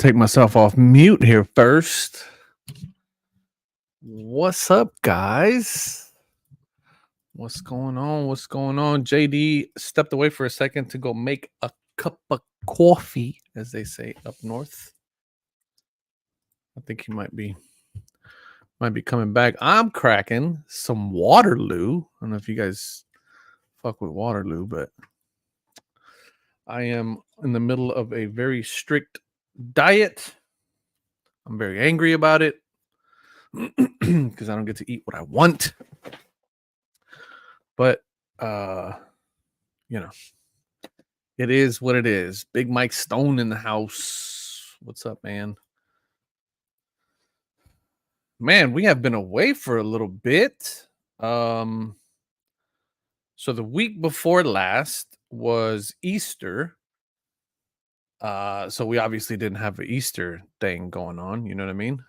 take myself off mute here first. What's up, guys? What's going on? What's going on? JD stepped away for a second to go make a cup of coffee, as they say up north. I think he might be coming back. I'm cracking some Waterloo. I don't know if you guys fuck with Waterloo, but I am in the middle of a very strict diet. I'm very angry about it because I don't get to eat what I want. But it is what it is. Big Mike Stone in the house. What's up, man? Man, we have been away for a little bit. So the week before last was Easter. So we obviously didn't have an Easter thing going on, you know what I mean?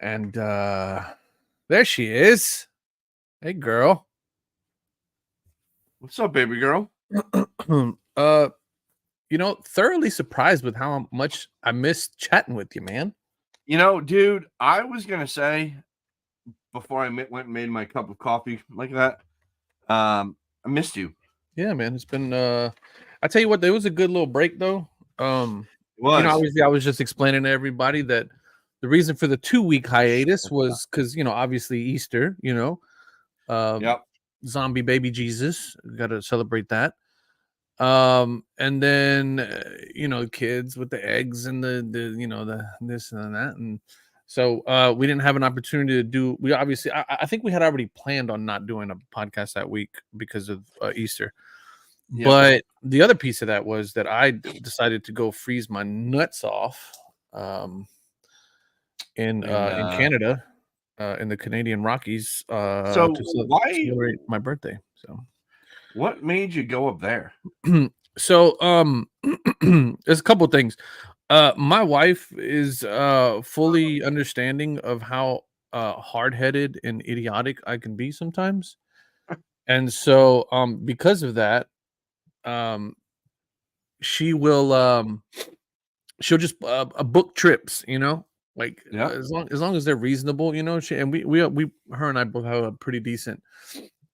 And there she is. Hey, girl. What's up, baby girl? Thoroughly surprised with how much I missed chatting with you, man. Dude, I was gonna say before I went and made my cup of coffee like that, I missed you. Yeah, man. It's been I tell you what, there was a good little break though. It was. Obviously I was just explaining to everybody that the reason for the 2-week hiatus was because obviously Easter, Yep. Zombie baby Jesus, got to celebrate that. And then kids with the eggs and the this and that, and so we didn't have an opportunity to do. We obviously, I think we had already planned on not doing a podcast that week because of Easter. Yep. But the other piece of that was that I decided to go freeze my nuts off in Canada, in the Canadian Rockies, to celebrate my birthday. So what made you go up there? So there's a couple things. My wife is fully understanding of how hard-headed and idiotic I can be sometimes. And so because of that, she will she'll just book trips, like as long as they're reasonable, she, and we her and I both have a pretty decent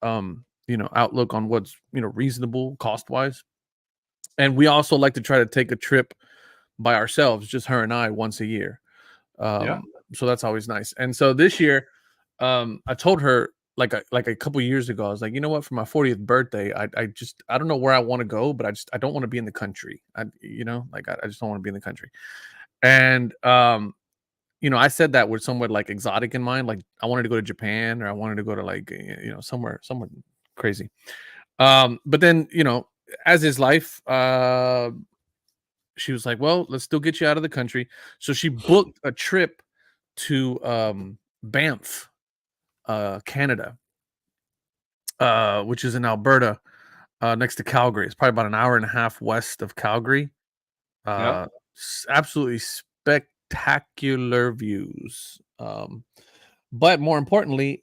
outlook on what's reasonable cost wise. And we also like to try to take a trip by ourselves, just her and I, once a year. So that's always nice. And so this year, I told her like a couple years ago, I was like, you know what, for my 40th birthday, I don't know where I want to go, but I don't want to be in the country. I just don't want to be in the country. And I said that with somewhat like exotic in mind. Like I wanted to go to Japan, or I wanted to go to like somewhere crazy. But then as is life, she was like, well, let's still get you out of the country. So she booked a trip to Banff, Canada, which is in Alberta, next to Calgary. It's probably about an hour and a half west of Calgary. Absolutely spectacular views. But more importantly,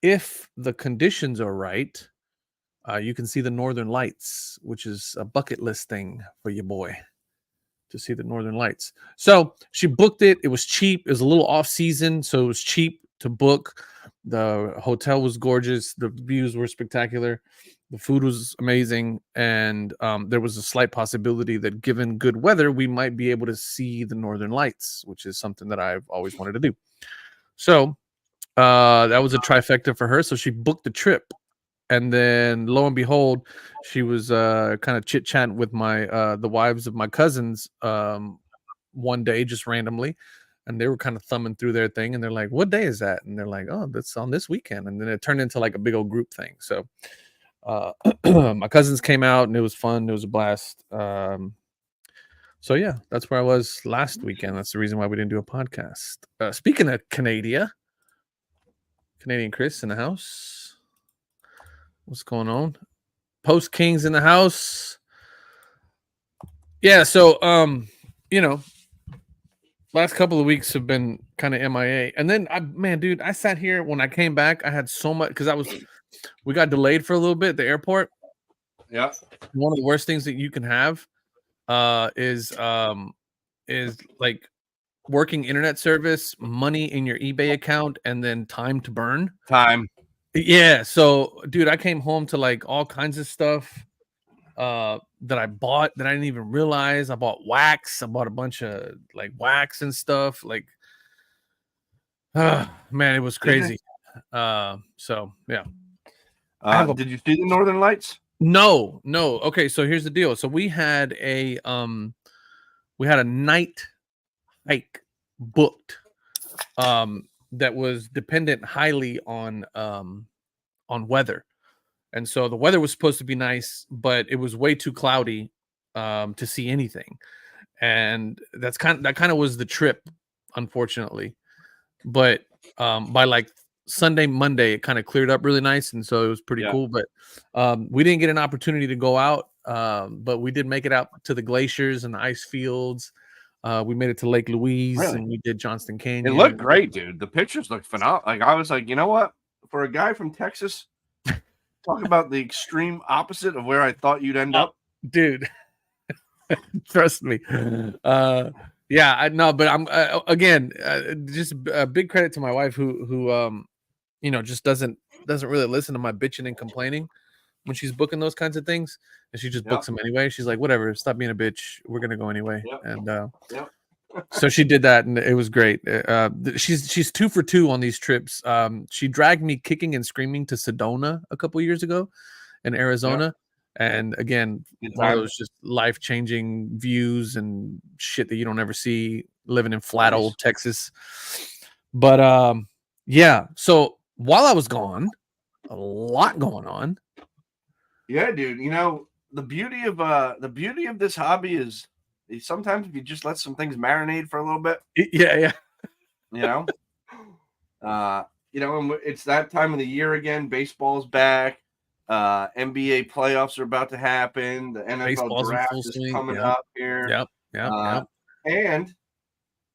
if the conditions are right, you can see the Northern Lights, which is a bucket list thing for your boy to see the Northern Lights. So she booked it. It was cheap. It was a little off season, so it was cheap to book. The hotel was gorgeous. The views were spectacular. The food was amazing. And there was a slight possibility that given good weather, we might be able to see the Northern Lights, which is something that I've always wanted to do. So that was a trifecta for her. So she booked the trip. And then lo and behold, she was kind of chit-chatting with my the wives of my cousins one day, just randomly, and they were kind of thumbing through their thing, and they're like, what day is that? And they're like, oh, that's on this weekend. And then it turned into like a big old group thing. So my cousins came out, and it was fun. It was a blast. So yeah, that's where I was last weekend. That's the reason why we didn't do a podcast. Speaking of Canadian Chris in the house. What's going on? Post Kings in the house. Yeah, so last couple of weeks have been kind of MIA. And then I sat here when I came back. I had so much because we got delayed for a little bit at the airport. Yeah. One of the worst things that you can have is like working internet service, money in your eBay account, and then time to burn. Time. Yeah, so dude, I came home to like all kinds of stuff that I bought that I didn't even realize. I bought wax. I bought a bunch of like wax and stuff. Like, man, it was Did you? crazy. So yeah, I have a Did you see the Northern Lights? no. Okay, so here's the deal. So we had a night hike booked that was dependent highly on weather. And so the weather was supposed to be nice, but it was way too cloudy to see anything. And that kind of was the trip, unfortunately. But by like Sunday, Monday, it kind of cleared up really nice, and so it was pretty Yeah. cool. But we didn't get an opportunity to go out, but we did make it out to the glaciers and the ice fields. We made it to Lake Louise, Really? and we did Johnston It Canyon. looked great, dude. The pictures looked phenomenal. Like I was like, you know what? For a guy from Texas, talk about the extreme opposite of where I thought you'd end up. Dude. Trust me. Yeah, I know, but I'm again just a big credit to my wife who just doesn't really listen to my bitching and complaining when she's booking those kinds of things, and she just books them anyway. She's like, whatever, stop being a bitch. We're gonna go anyway. And so she did that, and it was great. She's 2 for 2 on these trips. She dragged me kicking and screaming to Sedona a couple years ago in Arizona. And again, one of those just life-changing views and shit that you don't ever see living in flat old Texas. But yeah, so while I was gone, a lot going on. Yeah, dude. You know, the beauty of this hobby is sometimes if you just let some things marinate for a little bit. Yeah. You know, and it's that time of the year again. Baseball's back. NBA playoffs are about to happen. The NFL Baseball's in draft full is swing. coming up here. Yep. And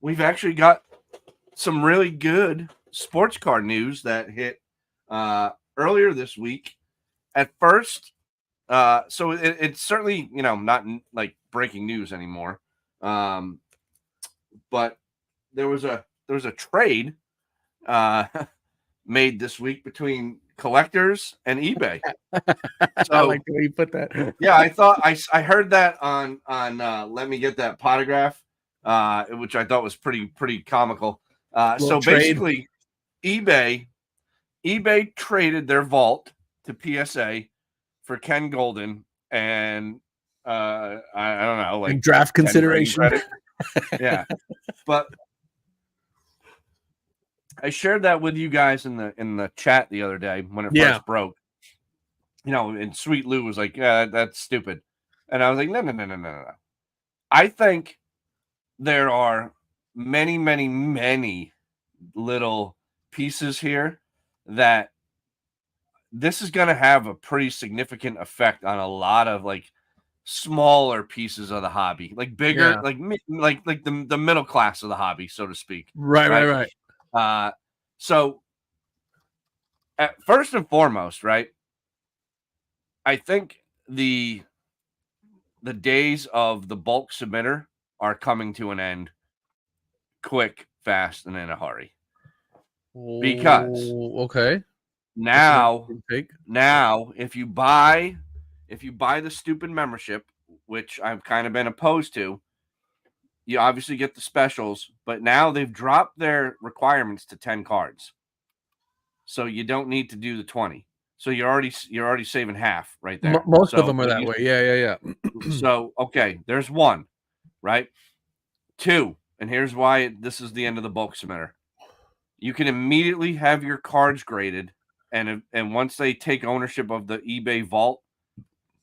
we've actually got some really good sports car news that hit earlier this week. At first, so it's certainly not like breaking news anymore. But there was a trade made this week between collectors and eBay. So I like the way you put that. Yeah, I thought I heard that on Let Me Get That Potograph, which I thought was pretty comical. So basically, eBay traded their vault to PSA for Ken Golden and I don't know, like and draft consideration. Yeah, but I shared that with you guys in the chat the other day when it first broke. And Sweet Lou was like, "Yeah, that's stupid," and I was like, "No. I think there are many, many, many little pieces here that this is going to have a pretty significant effect on a lot of like smaller pieces of the hobby, like bigger, like the middle class of the hobby, so to speak." Right. So, first and foremost, right? I think the days of the bulk submitter are coming to an end quick, fast, and in a hurry. Because now if you buy the stupid membership, which I've kind of been opposed to, you obviously get the specials, but now they've dropped their requirements to 10 cards. So you don't need to do the 20. So you're already saving half right there. Most of them are that way. Yeah. So, okay, there's one, right? 2, and here's why this is the end of the bulk submitter. You can immediately have your cards graded, and once they take ownership of the eBay vault,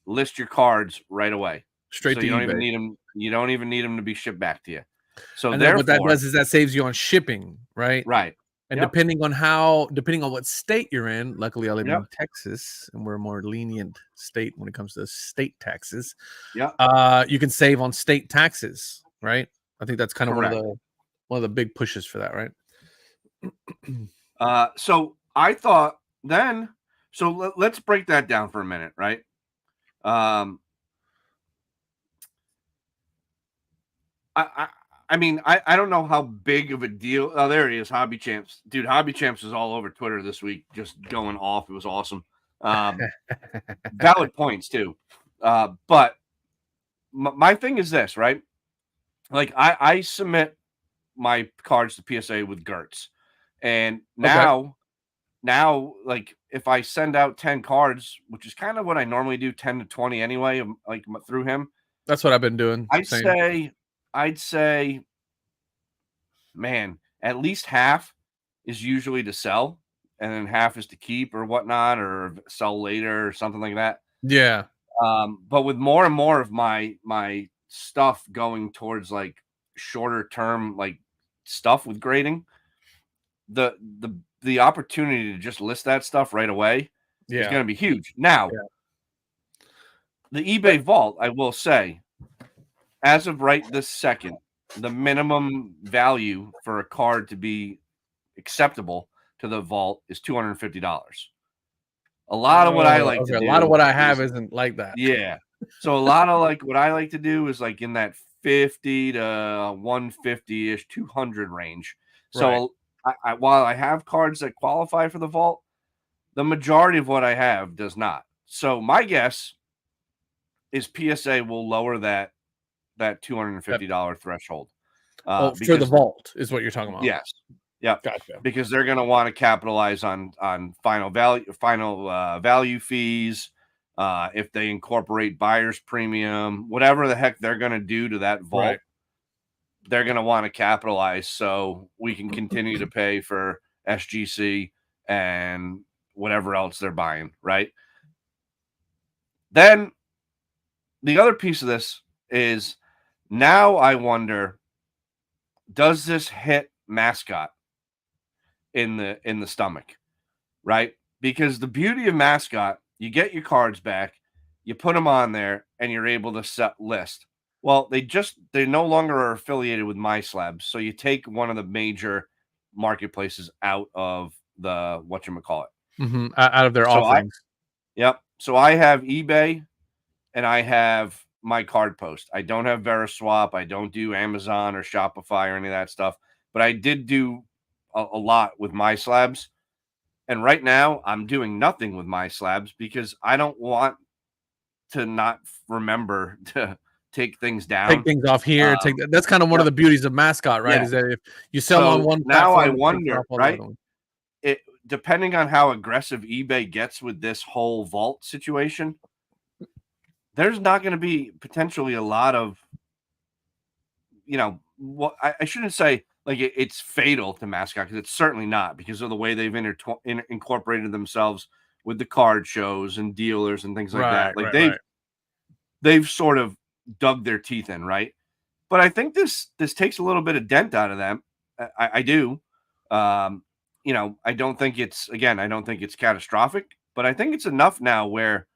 list your cards right away. Straight so to you don't eBay. even need them. You don't even need them to be shipped back to you. So and therefore, what that does is that saves you on shipping, right? Right. And depending on what state you're in, luckily I live in Texas, and we're a more lenient state when it comes to state taxes. You can save on state taxes, right? I think that's kind of one of the big pushes for that, right? So I thought then. So let's break that down for a minute, right? I mean, I don't know how big of a deal. Oh, there he is, Hobby Champs, dude. Hobby Champs is all over Twitter this week, just going off. It was awesome. Valid points too. But my thing is this, right? Like I submit my cards to PSA with Gertz, and Okay. now like if I send out 10 cards, which is kind of what I normally do, 10 to 20 anyway, like through him, That's what I've been doing. I'd Same. say I'd say, man, at least half is usually to sell, and then half is to keep or whatnot, or sell later or something like that. Yeah. But with more and more of my stuff going towards like shorter term like stuff with grading, the opportunity to just list that stuff right away is Yeah. going to be huge. Now, Yeah. the eBay vault, I will say, as of right this second, the minimum value for a card to be acceptable to the vault is $250. A lot of what I Oh, like to okay. A lot of do what I have is, isn't like that. yeah. So a lot of like what I like to do is like in that 50 to 150-ish, 200 range. Right. So while I have cards that qualify for the vault, the majority of what I have does not. So my guess is PSA will lower that Yep. $250 threshold. Oh, for the Because vault is what you're talking about. yes. Yep. Gotcha. Because they're going to want to capitalize on final value fees, if they incorporate buyer's premium, whatever the heck they're going to do to that Right. vault, they're going to want to capitalize so we can continue to pay for SGC and whatever else they're buying, right? Then the other piece of this is now I wonder, does this hit mascot in the stomach, right? Because the beauty of mascot, you get your cards back, you put them on there, and you're able to set list. Well, they no longer are affiliated with MySlabs, so you take one of the major marketplaces out of the whatchamacallit. Out of their So offerings. yep. So I have eBay and I have my card post. I don't have Veriswap. I don't do Amazon or Shopify or any of that stuff, but I did do a lot with MySlabs. And right now, I'm doing nothing with MySlabs because I don't want to not remember to take things Take down. things off here. Um, That's kind of one of yep, the beauties of mascot, right? yeah. Is that if you sell on So one now I platform, it takes it off wonder, all the right? other ones. It depending on how aggressive eBay gets with this whole vault situation, there's not going to be potentially a lot of, what I shouldn't say like it's fatal to mascot because it's certainly not because of the way they've incorporated themselves with the card shows and dealers and things like Right, that. Like right, right. they've sort of dug their teeth in, right? But I think this takes a little bit of dent out of them. I do. Um, I don't think I don't think it's catastrophic, but I think it's enough now where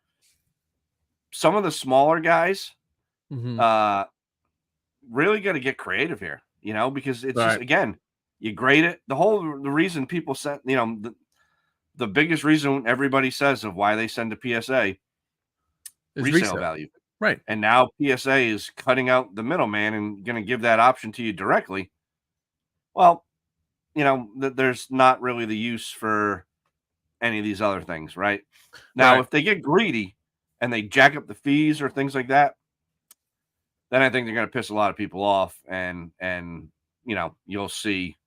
some of the smaller guys Mhm. uh really got to get creative here, because it's just Right. again, you grade it. The reason people send, the biggest reason everybody says of why they send to PSA, Is resale resale. value. Right. And now PSA is cutting out the middleman and going to give that option to you directly. Well, there's not really the use for any of these other things, right? Now, Right. if they get greedy and they jack up the fees or things like that, then I think they're going to piss a lot of people off, and you'll see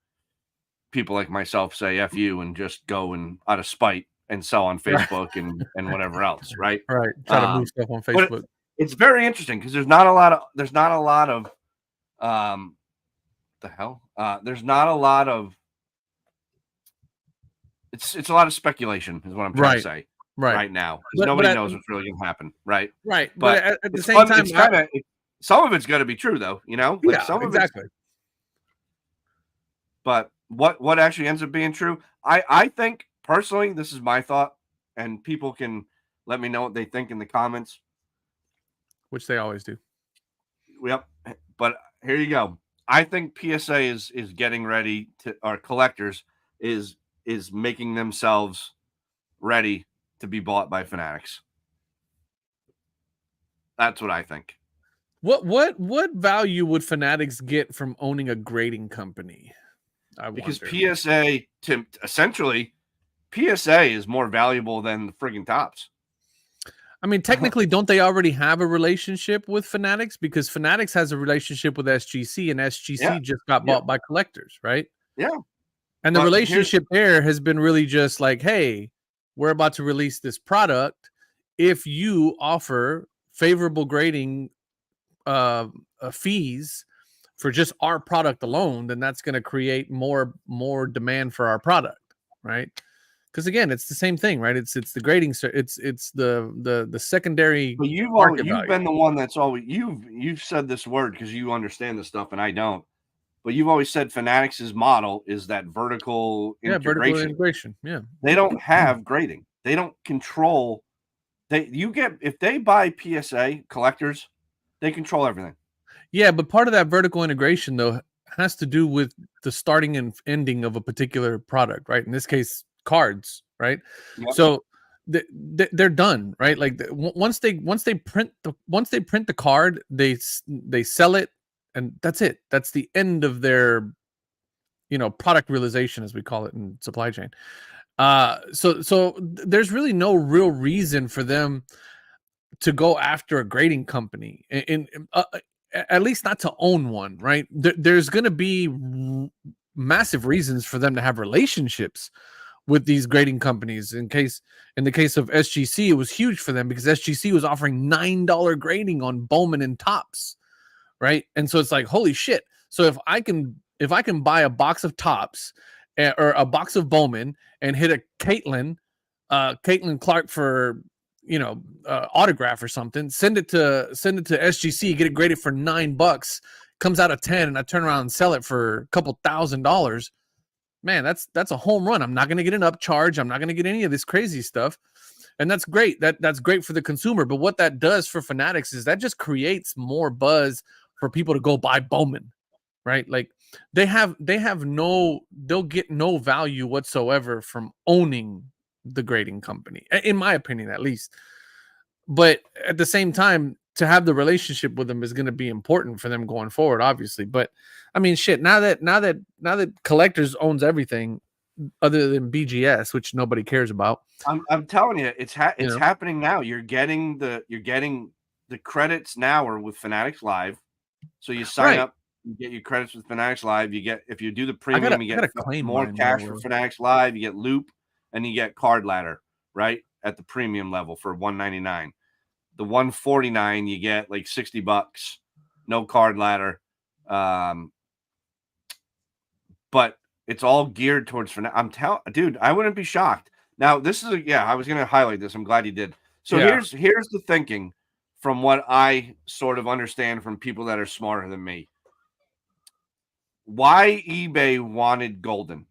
people like myself say "f you" and just go and out of spite and sell on Right. Facebook and whatever else, right? Right. Try to move Um, stuff on but Facebook. it's very interesting because there's not a lot of the hell there's not a lot of it's a lot of speculation is what I'm trying to Right. say Right. right now because But nobody at knows what's really going to happen, right? right. But But at the it's same fun. time, It's kind of some of it's going to be true though, like yeah, some of it's. exactly. But what actually ends up being true, I think personally, this is my thought, and people can let me know what they think in the comments. Which they always do. Yep. But here you go. I think PSA is getting ready to, or collectors is making themselves ready to be bought by fanatics. That's what I think. What value would Fanatics get from owning a grading company? I Because wonder. PSA, to essentially, PSA is more valuable than the friggin' tops. I mean, technically, don't they already have a relationship with Fanatics? Because Fanatics has a relationship with SGC, and Yeah, SGC just got yeah, bought by collectors, right? yeah. And the But here's relationship there has been really just like, hey, we're about to release this product. If you offer favorable grading fees for just our product alone, then that's going to create more demand for our product, right? Because again, it's the same thing, right? It's the grading, it's the secondary but market you've value. been the one that's always you've said this word because you understand this stuff and I don't. But you've always said Fanatics' model is that vertical Yeah, vertical integration. integration. Yeah. They don't have grading. They don't control. If they buy PSA collectors, they control everything. Yeah, but part of that vertical integration though has to do with the starting and ending of a particular product, right? In this case, cards, right? Yep. So they're done, right? Like once they print the card, they sell it, and that's it. That's the end of their product realization, as we call it in supply chain. So there's really no real reason for them to go after a grading company, at least not to own one, right? There's going to be massive reasons for them to have relationships with these grading companies. In the case of SGC, it was huge for them because SGC was offering $9 grading on Bowman and Tops, right? And so it's like, holy shit. So if I can buy a box of Tops or a box of Bowman and hit a Caitlin Clark for autograph or something, send it to SGC, get it graded for $9, comes out of 10, and I turn around and sell it for a couple $1,000. Man, that's a home run. I'm not going to get an upcharge. I'm not going to get any of this crazy stuff. And that's great. That's great for the consumer. But what that does for Fanatics is that just creates more buzz for people to go buy Bowman, right? Like they'll get no value whatsoever from owning the grading company, in my opinion, at least. But at the same time, to have the relationship with them is going to be important for them going forward, obviously. But I mean, shit. Now that Collectors owns everything other than BGS, which nobody cares about. I'm telling you, it's You know, happening now. You're getting the credits now are with Fanatics Live. So you sign right? up, you get your credits with Fanatics Live. You get if you do the I gotta premium, you I get gotta claim more mine, by the cash for way. Fanatics Live. You get Loop, and you get Card Ladder, right at the premium level for $199. The $149 you get like $60, no Card Ladder, but it's all geared towards Fanatics. Dude, I wouldn't be shocked. Now this is I was gonna highlight this. I'm glad you did. So Yeah. here's the thinking from what I sort of understand from people that are smarter than me. Why eBay wanted golden.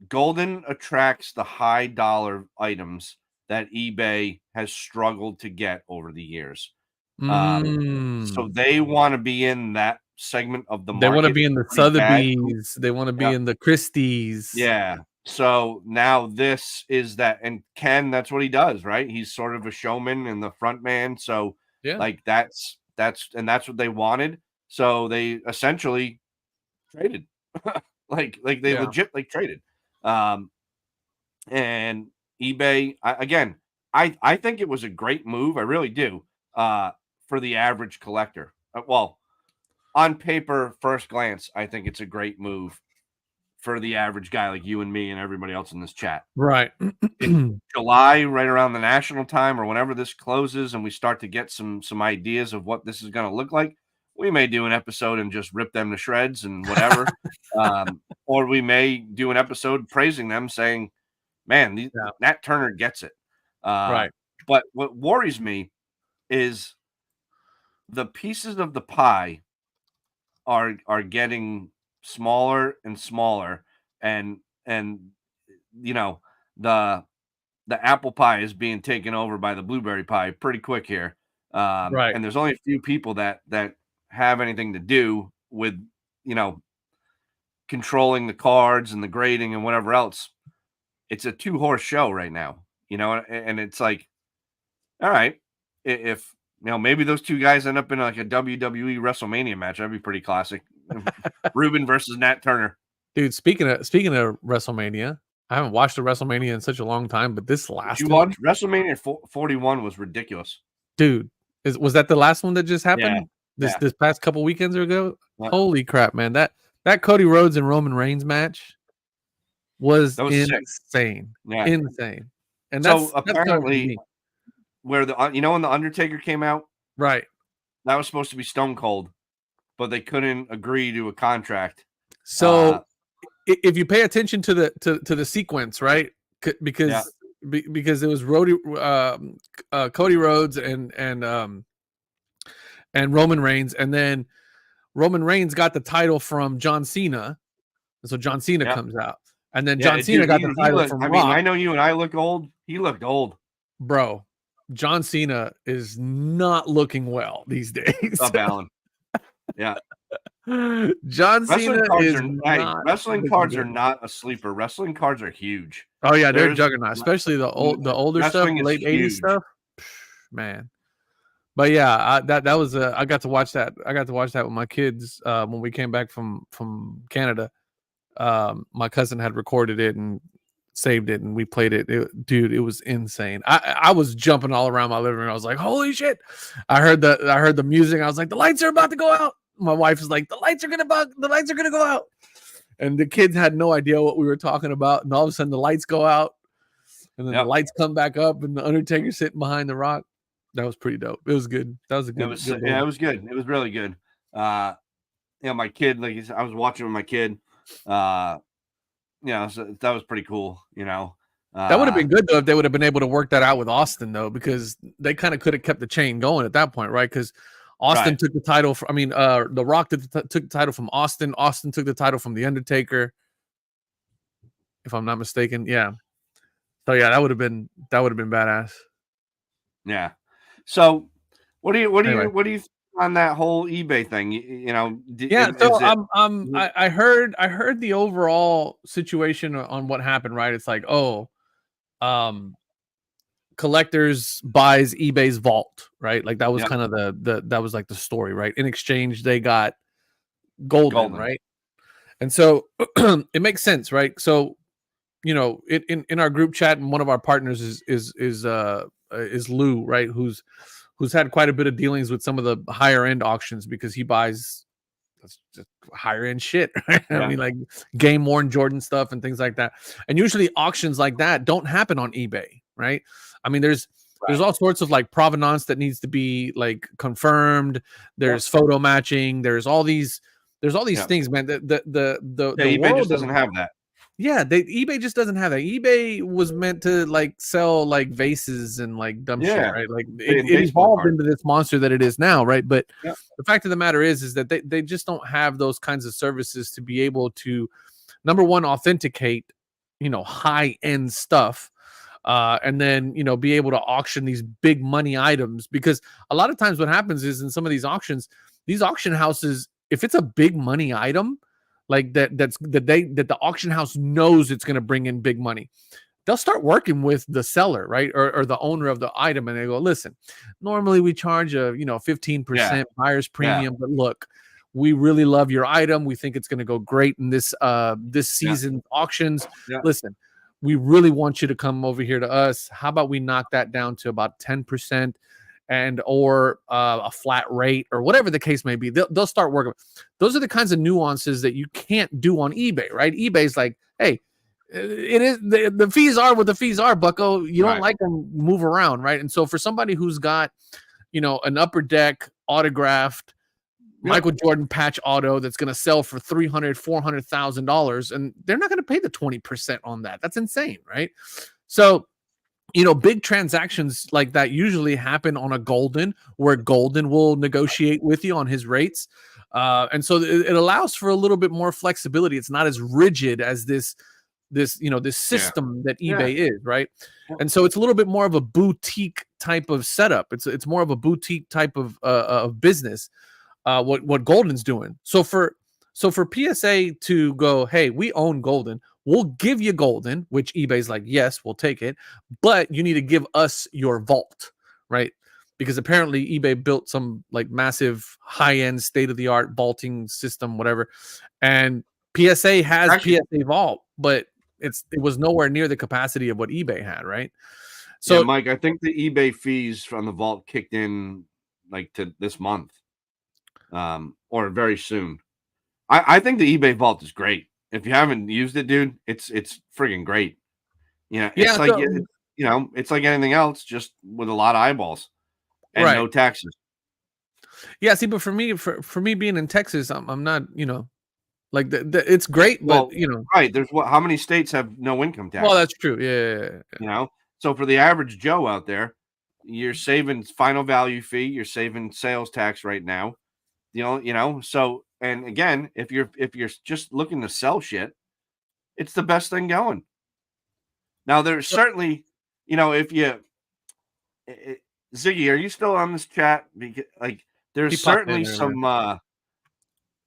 Golden attracts the high dollar items that eBay has struggled to get over the years. So Mm. they want to be in that segment of the They want to market be in the pretty bad. Sotheby's. They want to be Yeah. in the Christie's. Yeah. So now this is that, and Ken, that's what he does, right? He's sort of a showman and the front man. So Yeah. like that's what they wanted. So they essentially traded. like they Yeah. legit like traded. Um and eBay I think it was a great move. I really do. For the average collector. Well, on paper, first glance, I think it's a great move for the average guy like you and me and everybody else in this chat. Right. In July, right around the national time or whenever this closes and we start to get some ideas of what this is going to look like, we may do an episode and just rip them to shreds and whatever. Or we may do an episode praising them saying, man, Yeah. Nat Turner gets it. Right. But what worries me is the pieces of the pie are getting smaller and smaller, and you know the apple pie is being taken over by the blueberry pie pretty quick here. Right. And there's only a few people that have anything to do with you know controlling the cards and the grading and whatever else. It's a two horse show right now, and it's like, all right, if Now, maybe those two guys end up in like a WWE WrestleMania match. That'd be pretty classic. Ruben versus Nat Turner. Dude, speaking of WrestleMania, I haven't watched a WrestleMania in such a long time, but this Did last you one, watch WrestleMania 41 was ridiculous. dude, was that the last one that just Yeah. happened this past couple weekends ago? Yeah. Holy crap, man! That Cody Rhodes and Roman Reigns match was sick. insane, Yeah. insane. And So that's apparently, where the when the Undertaker came out, right? that was supposed to be Stone Cold, but they couldn't agree to a contract. So if you pay attention to the sequence, right? Because it was Cody Rhodes and Roman Reigns, and then Roman Reigns got the title from John Cena, and so John Cena comes out, and then John Cena got the title from Rock. I know you and I look old. He looked old, bro. John Cena is not looking well these days. Up, Alan. Yeah. John Cena is wrestling cards are not a sleeper. Wrestling cards are huge. Oh yeah, they're juggernauts, especially the older stuff, late 80s stuff. Man. But yeah, that was I got to watch that. I got to watch that with my kids when we came back from Canada. My cousin had recorded it and saved it, and we played it. Dude, it was insane. I was jumping all around my living room. I was like, holy shit. I heard the music. I was like, the lights are about to go out. My wife is like, the lights are gonna go out. And the kids had no idea what we were talking about. And all of a sudden the lights go out, and then the lights come back up, and the Undertaker sitting behind the Rock. That was pretty dope. It was good. That was a good. It was good. It was really good. My kid, like I was watching with my kid. So that was pretty cool. That would have been good though if they would have been able to work that out with Austin though, because they kind of could have kept the chain going at that point, right? Because Austin took the title. The Rock took the title from Austin. Austin took the title from the Undertaker, if I'm not mistaken. Yeah. So yeah, that would have been badass. Yeah. So, what do you think on that whole eBay thing? I heard the overall situation on what happened. Right, it's like, Collectors buys eBay's vault, right? Like that was kind of that was like the story, right? In exchange, they got golden. Right? And so it makes sense, right? So, in our group chat, and one of our partners is Lou, right? Who's had quite a bit of dealings with some of the higher end auctions because he buys just higher end shit. Right? Yeah. I mean, like game worn Jordan stuff and things like that. And usually auctions like that don't happen on eBay, right? I mean, there's all sorts of like provenance that needs to be like confirmed. There's photo matching. There's all these things, man. The eBay world just doesn't have that. Yeah, eBay just doesn't have that. eBay was meant to like sell like vases and like dumb shit, right? Like it evolved into this monster that it is now, right? But the fact of the matter is that they just don't have those kinds of services to be able to, number one, authenticate, high end stuff, and then be able to auction these big money items. Because a lot of times what happens is in some of these auctions, these auction houses, if it's a big money item, like that the auction house knows it's going to bring in big money, they'll start working with the seller, right? Or the owner of the item. And they go, listen, normally we charge a 15% buyer's premium, but look, we really love your item. We think it's going to go great in this season auctions. Listen, we really want you to come over here to us. How about we knock that down to about 10%? And or a flat rate or whatever the case may be. They'll start working. Those are the kinds of nuances that you can't do on eBay, right? eBay's like, hey, it is the fees are what the fees are, bucko. You don't like them, move around, right? And so for somebody who's got, an upper deck autographed Michael Jordan patch auto that's going to sell for $300,000-$400,000, and they're not going to pay the 20% on that. That's insane, right? So big transactions like that usually happen on a golden, where golden will negotiate with you on his rates. And so it allows for a little bit more flexibility. It's not as rigid as this system that eBay is, right? And so it's a little bit more of a boutique type of setup. It's more of a boutique type of business, what Golden's doing. So for PSA to go, hey, we own Golden, we'll give you Golden, which eBay's like, yes, we'll take it, but you need to give us your vault, right? because apparently eBay built some like massive high-end state-of-the-art vaulting system, whatever. And PSA has Actually, PSA Vault, but it was nowhere near the capacity of what eBay had, right? yeah, So Mike, I think the eBay fees from the vault kicked in like to this month, or very soon. I think the eBay vault is great. If you haven't used it, dude, it's friggin' great. You know, yeah, it's like so it's like anything else, just with a lot of eyeballs and right. no taxes. Yeah, see, but for me being in Texas, I'm not, like it's great, but Well, right. There's how many states have no income well, taxes? that's true. Yeah. You know, so for the average Joe out there, you're saving final value fee, you're saving sales tax right now. So and again, if you're just looking to sell shit, it's the best thing going. Now there's So certainly, if you I Ziggy, are you still on this chat? Because like there's he popped in earlier.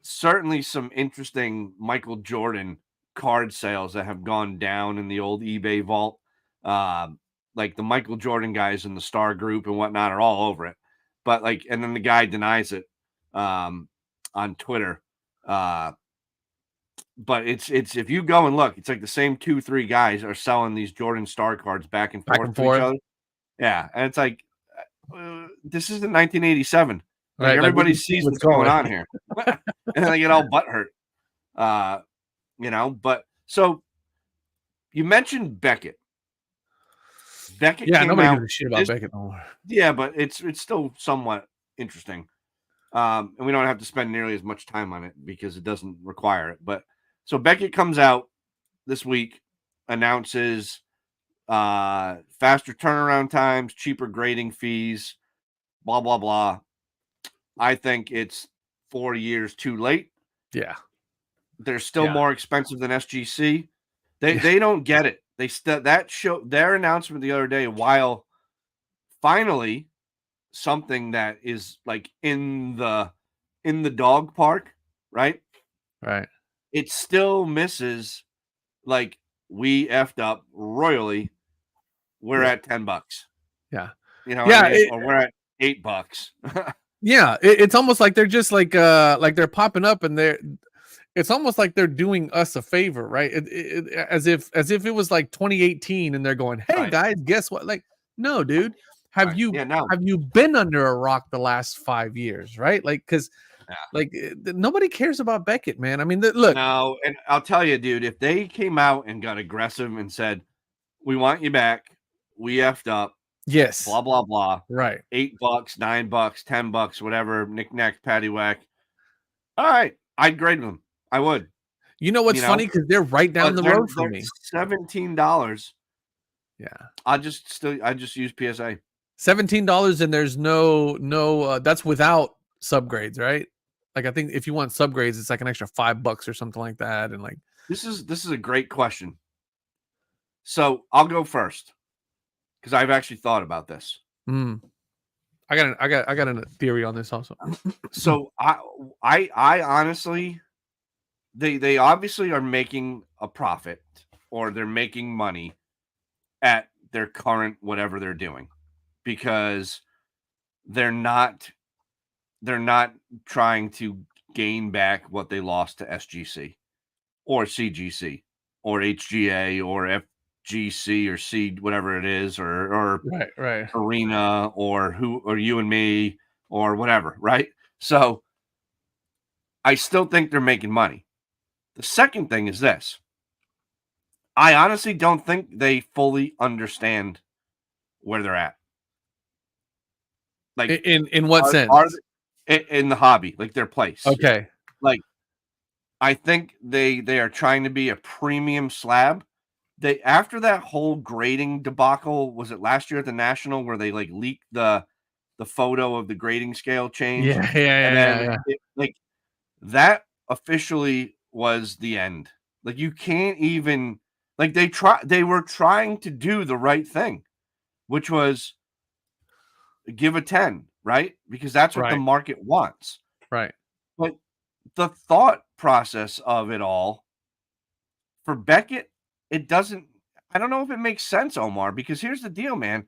certainly some interesting Michael Jordan card sales that have gone down in the old eBay vault. Like the Michael Jordan guys in the Star Group and whatnot are all over it. But like, and then the guy denies it on Twitter. But it's if you go and look, it's like the same 2-3 guys are selling these Jordan Star cards back and Back forth and to each forth. other. Yeah, and it's like this is in 1987. Like Right, like everybody we see sees what's what's going going. on here, and they get all butthurt. Uh, but so you mentioned Beckett. Beckett Yeah, came nobody gives out a shit about this, Beckett no more. yeah, but it's still somewhat interesting. And we don't have to spend nearly as much time on it because it doesn't require it. But so Beckett comes out this week, announces faster turnaround times, cheaper grading fees, blah blah blah. I think it's 4 years too late. Yeah. They're still Yeah. more expensive than SGC. Yeah. They don't get it. That show their announcement the other day, while finally something that is like in the dog park, right? Right. It still misses like we effed up royally. We're Yeah. at $10. Yeah. You know what I Yeah, mean? Or we're at $8. yeah, it's almost like they're just like they're popping up and it's almost like they're doing us a favor, right? As if it was like 2018 and they're going, "Hey Right. guys, guess what?" Like, no, dude. Have Right. you Yeah, no. have you been under a rock the last 5 years, right? Like cuz Yeah. like nobody cares about Beckett, man. I mean, look, No, and I'll tell you, dude, if they came out and got aggressive and said, "We want you back. We effed up. yes. Blah blah blah. Right. $8, $9, $10, whatever, knick-knack, paddywhack." All right, I'd grade them. I would, You know what's you know, funny cuz they're right down but the they're road from they're me. $17. Yeah. I just use PSA. $17 and there's no that's without subgrades, right? Like I think if you want subgrades, it's like an extra $5 or something like that. And like, This is a great question. So I'll go first because I've actually thought about this. mm, I got a theory on this also. So I honestly, they obviously are making a profit or they're making money at their current whatever they're doing because they're not they're not trying to gain back what they lost to SGC or CGC or HGA or FGC or C whatever it is or Right. Arena or who or you and me or whatever, right? So I still think they're making money. The second thing is this. I honestly don't think they fully understand where they're at. Like In what are sense? in the hobby, like their place. Okay. Like I think they are trying to be a premium slab. They after that whole grading debacle, was it last year at the National where they like leaked the photo of the grading scale change, and then Yeah. like that officially was the end. Like you can't even like they were trying to do the right thing, which was give a 10, right? Because that's what the Right. market wants. Right. But the thought process of it all for Beckett, it doesn't I don't know if it makes sense, Omar, because here's the deal, man.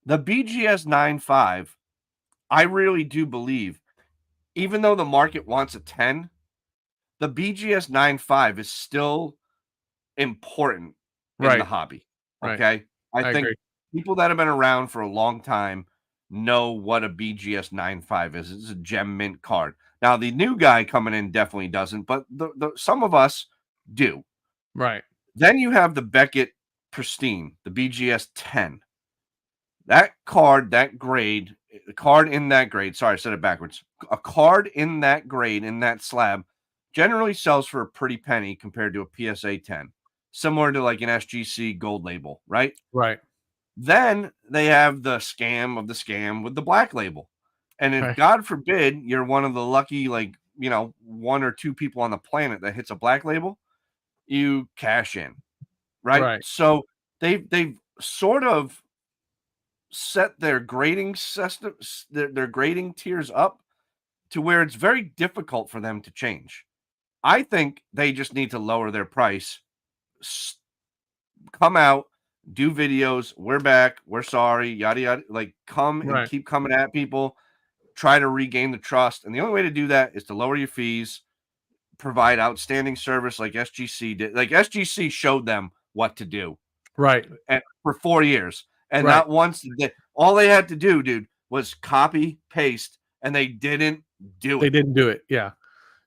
The BGS 9.5, I really do believe, even though the market wants a 10, the BGS 9.5 is still important in the Right. hobby. Right. Okay. I I think agree. people that have been around for a long time know what a BGS 9.5 is. It's a gem mint card. Now, the new guy coming in definitely doesn't, but some of us do. Right. Then you have the Beckett Pristine, the BGS 10. That card, that grade, the card in that grade, sorry, I said it backwards. A card in that grade, in that slab, generally sells for a pretty penny compared to a PSA 10, similar to like an SGC gold label, right? Right. Then they have the scam of the scam with the black label. And if Right. God forbid you're one of the lucky, like, one or two people on the planet that hits a black label, you cash in, right? Right. So they've sort of set their grading system, their grading tiers up to where it's very difficult for them to change. I think they just need to lower their price, come out, do videos. We're back. We're sorry. Yada yada. Like, come and Right. keep coming at people. Try to regain the trust. And the only way to do that is to lower your fees, provide outstanding service like SGC did. Like SGC showed them what to do Right. for 4 years. And Right. not once all they had to do, dude, was copy, paste, and they didn't do They it. didn't do it. Yeah.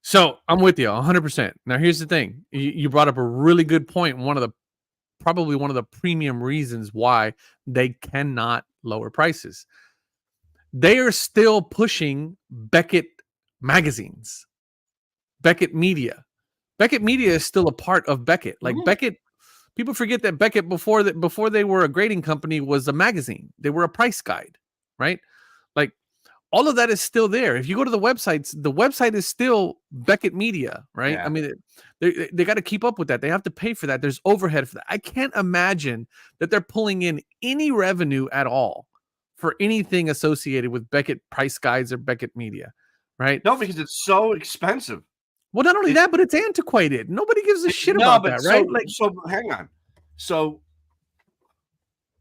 So I'm with you 100%. Now, here's the thing. You brought up a really good point. Probably one of the premium reasons why they cannot lower prices. They are still pushing Beckett magazines, Beckett Media. Beckett Media is still a part of Beckett. Like Mhm. Beckett, people forget that Beckett before they were a grading company was a magazine. They were a price guide, right? Like all of that is still there. If you go to the website is still Beckett Media, right? I Yeah. mean, they got to keep up with that. They have to pay for that. There's overhead for that. I can't imagine that they're pulling in any revenue at all for anything associated with Beckett price guides or Beckett Media, right? No, because it's so expensive. Well, not only It's that, but it's antiquated. Nobody gives a shit no, about but that, right? Like, so hang on. So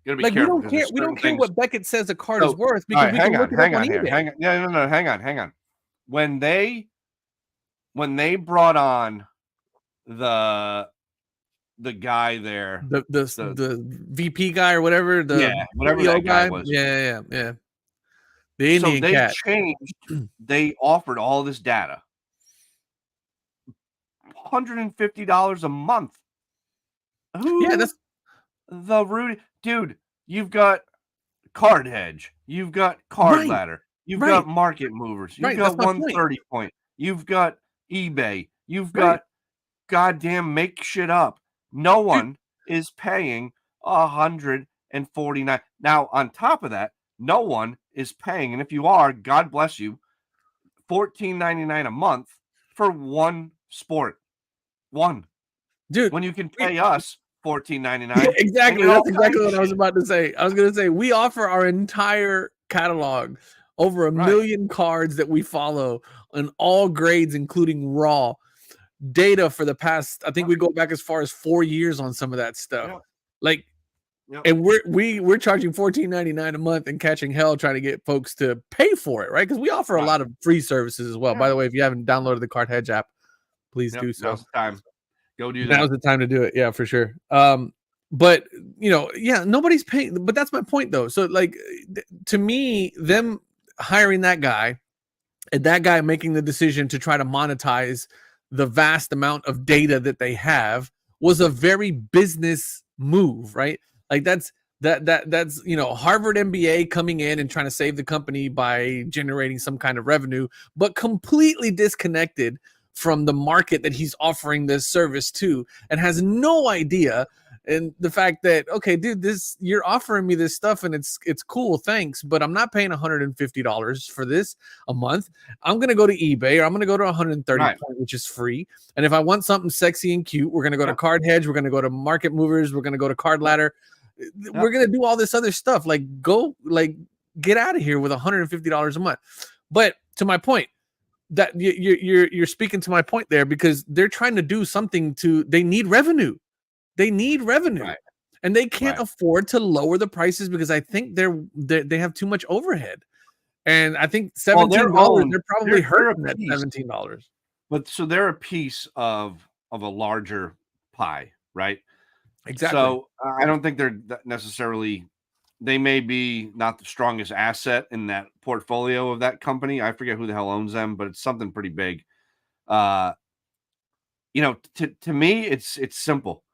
gotta be like we careful don't because care. there's We don't certain care things. what Beckett says a card So is worth all because right, we can look it up hang on on here. eBay. No, hang on. When they brought on the guy there, the The VP guy or whatever, the yeah, whatever CEO that guy guy. was. Yeah. The So Indian they cat. changed, they offered all this data, $150 a month. Yeah, Who that's the Rudy dude, you've got Card Hedge, you've got Card right, Ladder, you've got right, Market Movers, you've right. That's got my point. 130 Point, you've got eBay, you've Right, got goddamn make shit up. No dude. one is paying 149. Now, on top of that, no one is paying, and if you are, God bless you, $14.99 a month for one sport. One. Dude, When you can we pay us $14.99 and exactly. get all That's kinds exactly of what I was shit. about to say. I was going to say we offer our entire catalog, over a Right. million cards that we follow in all grades, including raw data for the past. I think Yep. we go back as far as 4 years on some of that stuff. Yep. Like, Yep. and we're charging $14.99 a month and catching hell trying to get folks to pay for it, right? Because we offer a Right. lot of free services as well. By Yeah. the way, if you haven't downloaded the Card Hedge app, please Yep. do so. Now's the time. Go do Now's that. the time to do it. Yeah, for sure. But yeah, nobody's paying. But that's my point, though. So, like, to me, them hiring that guy and that guy making the decision to try to monetize the vast amount of data that they have was a very business move, right? Like that's Harvard MBA coming in and trying to save the company by generating some kind of revenue, but completely disconnected from the market that he's offering this service to, and has no idea. And the fact that, okay, dude, you're offering me this stuff and it's cool, thanks, but I'm not paying $150 for this a month. I'm going to go to eBay, or I'm going to go to 130 Right. Point, which is free. And if I want something sexy and cute, we're going to go to Yep. Card Hedge. We're going to go to Market Movers. We're going to go to Card Ladder. Yep. We're going to do all this other stuff. Like, get out of here with $150 a month. But to my point, that you're speaking to my point there, because they're trying to do something they need revenue. They need revenue. Right. and they can't Right. afford to lower the prices because I think they have too much overhead. And I think Well, $17, they're probably they're a hurting at piece, $17. but so they're a piece of a larger pie, right? Exactly. So I don't think they're necessarily. They may be not the strongest asset in that portfolio of that company. I forget who the hell owns them, but it's something pretty big. Uh, to me, it's simple.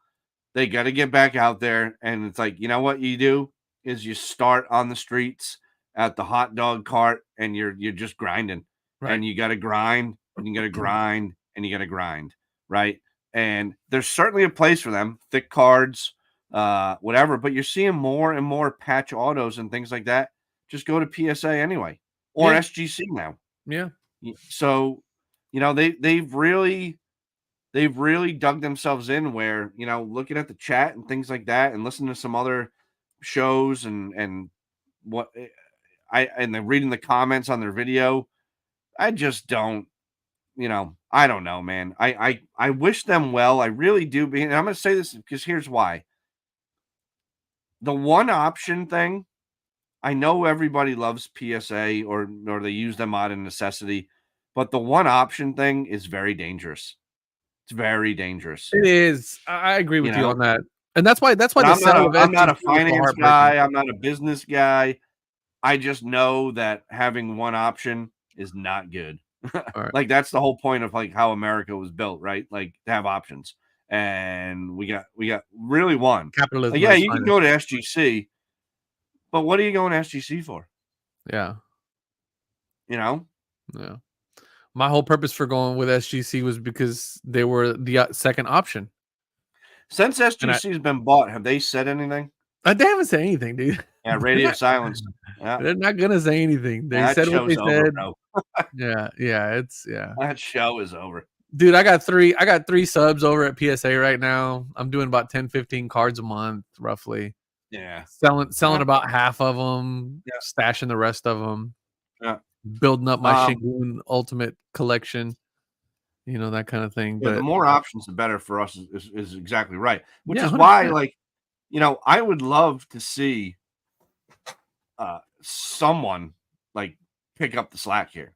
They got to get back out there, and it's like, you know what you do is you start on the streets at the hot dog cart, and you're just grinding, Right. and you got to grind, and you got to grind, and you got to grind, right? And there's certainly a place for them, thick cards, whatever. But you're seeing more and more patch autos and things like that. Just go to PSA anyway, or Yeah. SGC now. Yeah. So, they've really dug themselves in where, looking at the chat and things like that and listening to some other shows and what and then reading the comments on their video. I just don't, I don't know, man. I wish them well. I really do. And I'm going to say this because here's why. The one option thing, I know everybody loves PSA or they use them out of necessity, but the one option thing is very dangerous. It's very dangerous. It is. I agree You with you know, on that. And that's why and the sale of I'm not SGC a was so finance heartbreaking. guy. I'm not a business guy. I just know that having one option is not good. All right. Like that's the whole point of like how America was built, right? Like to have options. And we got really one. Like, Capitalism at yeah, its you can finest. go to SGC, but what are you going to SGC for? Yeah. You know? Yeah. My whole purpose for going with SGC was because they were the second option. Since And SGC has been bought, have they said anything? they haven't said anything, dude. Yeah, radio silence. Yeah. They're not gonna say anything. They That said what they show's over, said. bro. Yeah, it's That show is over. Dude, I got three subs over at PSA right now. I'm doing about 10, 15 cards a month, roughly. Yeah. Selling about half of them, Yeah. stashing the rest of them, Yeah. building up my Shingun Ultimate collection, that kind of thing. Yeah, But the more options, the better for us is exactly right. Which yeah, is 100%. why, like, I would love to see someone like pick up the slack here.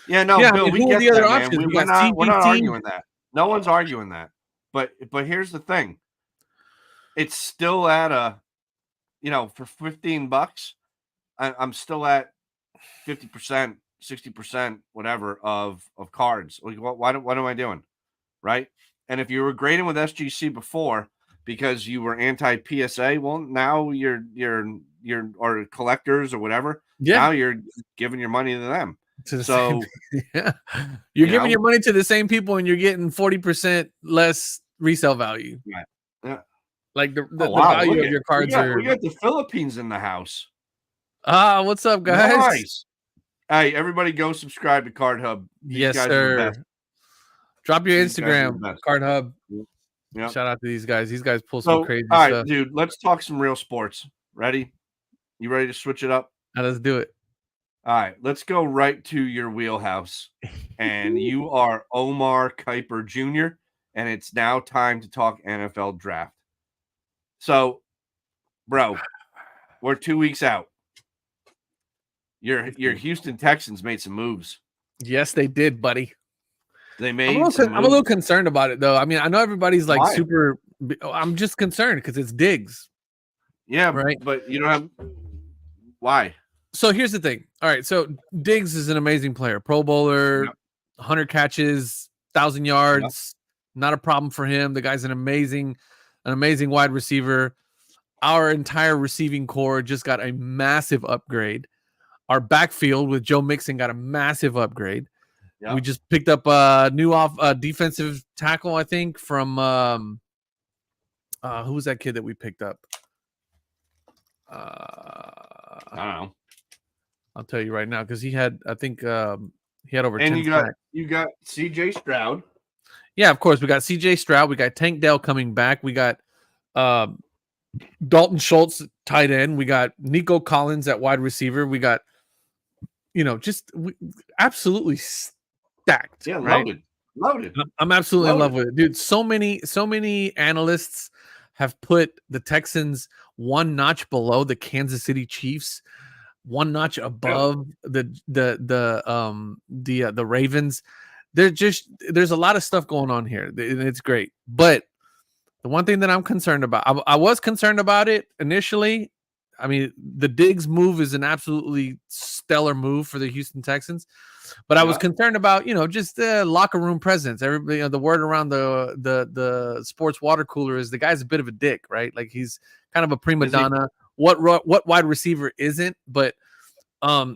Yeah, no, Yeah, I Bill, mean, we who are get the other that, man. options? We We're got not CGT. arguing that. No one's arguing that. But here's the thing. It's still at for $15, I'm still at 50%, 60%, whatever of cards. Like, what am I doing? Right. And if you were grading with SGC before because you were anti PSA, well, now you're or collectors or whatever. Yeah. Now you're giving your money to them. To the So yeah, you're giving your money to the same people, and you're getting 40% less resale value. Right. Yeah. Like the wow, value of your cards we got the Philippines in the house. What's up, guys? Nice. Hey, everybody, go subscribe to Card Hub. These yes, guys sir. Are the best. Drop your Instagram, Card Hub. Yep. Shout out to these guys. These guys pull some crazy all right, stuff. Dude, let's talk some real sports. Ready? You ready to switch it up? Now let's do it. All right, let's go right to your wheelhouse. And you are Omar Kuiper Jr., and it's now time to talk NFL draft. So, bro, we're 2 weeks out. Your Houston Texans made some moves. Yes, they did, buddy. They made I'm a little concerned about it, though. I mean, I know everybody's like super. I'm just concerned because it's Diggs. Yeah, right. But you don't have. Why? So here's the thing. All right, so Diggs is an amazing player, Pro Bowler, 100 catches, 1,000 yards, not a problem for him. The guy's an amazing wide receiver. Our entire receiving core just got a massive upgrade. Our backfield with Joe Mixon got a massive upgrade. Yep. We just picked up a new defensive tackle, I think, from who was that kid that we picked up? I don't know. I'll tell you right now because he had, I think, he had over 10. And you got CJ Stroud. Yeah, of course. We got CJ Stroud. We got Tank Dell coming back. We got Dalton Schultz tight end. We got Nico Collins at wide receiver. We got, absolutely stacked. Yeah, right? loaded. Loaded. I'm absolutely in love Loaded. with it, dude. So many analysts have put the Texans one notch below the Kansas City Chiefs, one notch Really? above the Ravens. There's a lot of stuff going on here, and it's great. But the one thing that I'm concerned about, I was concerned about it initially. I mean, the Diggs move is an absolutely stellar move for the Houston Texans, but I was Yeah. concerned about, just the locker room presence. Everybody, the word around the sports water cooler is the guy's a bit of a dick, right? Like he's kind of a prima Is he? donna. What wide receiver isn't? But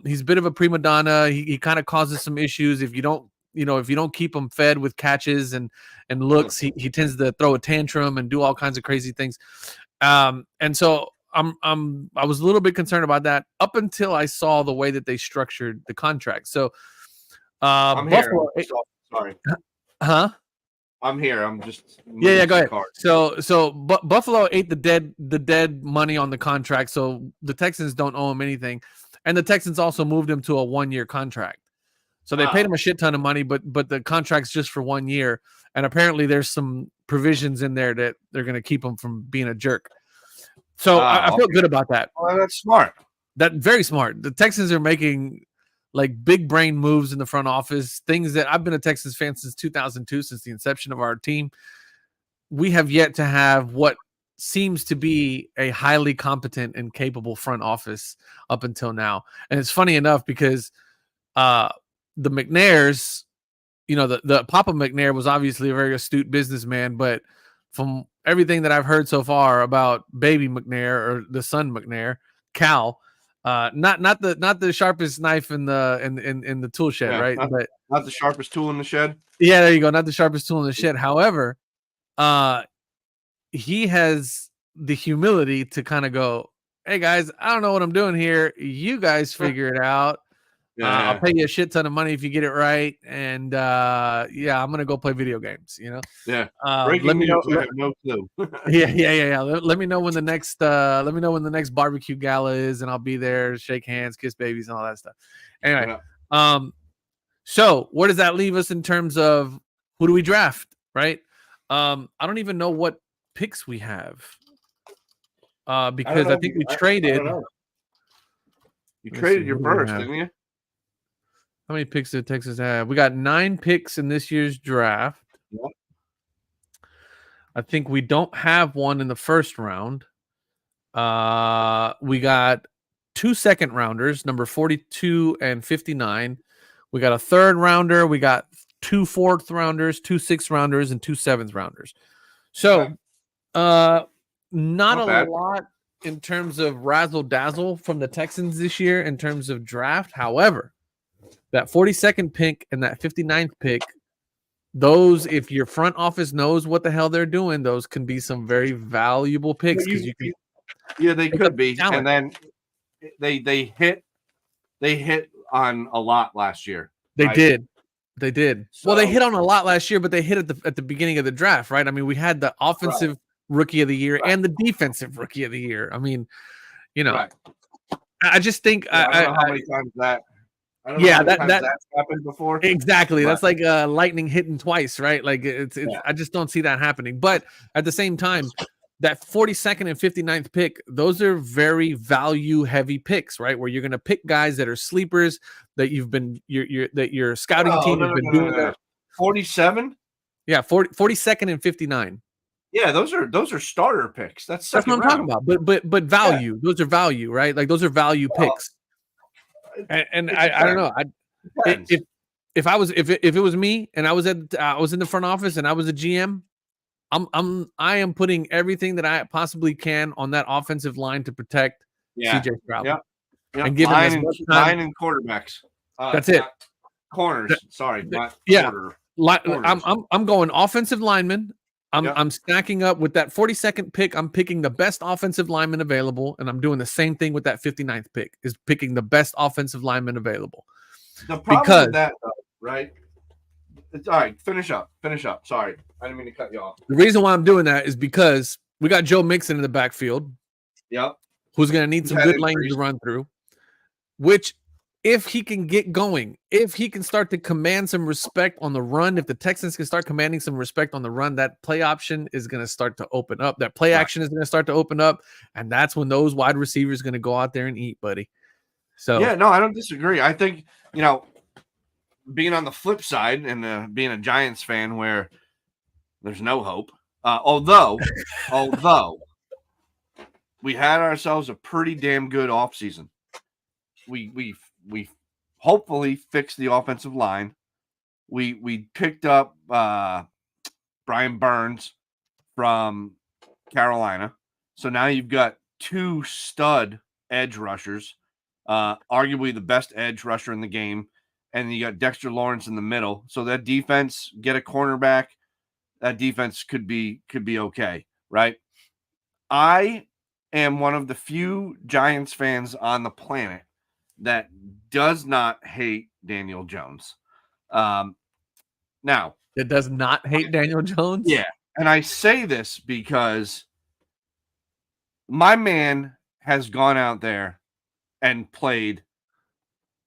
he's a bit of a prima donna. He kind of causes some issues if you don't keep him fed with catches and looks. He tends to throw a tantrum and do all kinds of crazy things. And so I was a little bit concerned about that up until I saw the way that they structured the contract. So I'm Buffalo, here. Sorry. huh? I'm here. I'm just Yeah, go ahead. cards. So Buffalo ate the dead money on the contract, so the Texans don't owe him anything, and the Texans also moved him to a 1-year contract. So they paid him a shit ton of money, but the contract's just for 1 year, and apparently there's some provisions in there that they're going to keep him from being a jerk. So I feel good about that. Well, that's smart. That very smart. The Texans are making like big brain moves in the front office, things that I've been a Texans fan since 2002, since the inception of our team. We have yet to have what seems to be a highly competent and capable front office up until now. And it's funny enough because the McNairs, the Papa McNair was obviously a very astute businessman, but from everything that I've heard so far about baby McNair or the son McNair, Cal, not the sharpest knife in the tool shed, right? But not the sharpest tool in the shed. Yeah, there you go. Not the sharpest tool in the shed. However, he has the humility to kind of go, "Hey guys, I don't know what I'm doing here. You guys figure it out. I'll pay you a shit ton of money if you get it right. And I'm gonna go play video games. Yeah. Let me know. I have no clue. Yeah. Let me know when the next barbecue gala is, and I'll be there, shake hands, kiss babies, and all that stuff. Anyway, so where does that leave us in terms of who do we draft? Right? I don't even know what picks we have. Because I think we traded. You traded your first, didn't you? How many picks did Texas have? We got 9 picks in this year's draft. Yep. I think we don't have one in the first round. We got 2 second rounders, number 42 and 59. We got a third rounder. We got 2 fourth rounders, 2 sixth rounders, and 2 seventh rounders. So, not a lot in terms of razzle dazzle from the Texans this year in terms of draft. However, that 42nd pick and that 59th pick, those, if your front office knows what the hell they're doing, those can be some very valuable picks because you can. Yeah, they could be. Talent. And then they hit on a lot last year. They did. So, well, they hit on a lot last year, but they hit at the beginning of the draft, right? I mean, we had the offensive rookie of the year and the defensive rookie of the year. I mean, I just think I don't know how many times that. I don't know that's happened before. Exactly. That's like lightning hitting twice, right? Like it's I just don't see that happening. But at the same time, that 42nd and 59th pick, those are very value heavy picks, right? Where you're going to pick guys that are sleepers that your scouting team has been doing. 47? Yeah, 42nd and 59. Yeah, those are starter picks. That's what I'm talking about. But value. Yeah. Those are value, right? Like those are value picks. And I don't know. If it was me and I was in the front office and I was a GM, I am putting everything that I possibly can on that offensive line to protect CJ Stroud. Yeah. And give line and quarterbacks. That's it. Corners. Sorry. I'm going offensive lineman. I'm stacking up with that 42nd pick. I'm picking the best offensive lineman available, and I'm doing the same thing with that 59th pick, is picking the best offensive lineman available. The problem with that, though, right? It's all right. Finish up. Sorry. I didn't mean to cut you off. The reason why I'm doing that is because we got Joe Mixon in the backfield. Yep. Who's going to need some good lanes to run through, which if he can get going, if he can start to command some respect on the run, if the Texans can start commanding some respect on the run, that play option is going to start to open up. That play action is going to start to open up, and that's when those wide receivers are going to go out there and eat, buddy. So yeah, no, I don't disagree. I think, being on the flip side and being a Giants fan where there's no hope, although we had ourselves a pretty damn good offseason. We hopefully fixed the offensive line. We picked up Brian Burns from Carolina. So now you've got 2 stud edge rushers, arguably the best edge rusher in the game, and you got Dexter Lawrence in the middle. So that defense, get a cornerback, that defense could be okay, right? I am one of the few Giants fans on the planet that does not hate Daniel Jones. Now, it does not hate Daniel Jones. yeah, and I say this because my man has gone out there and played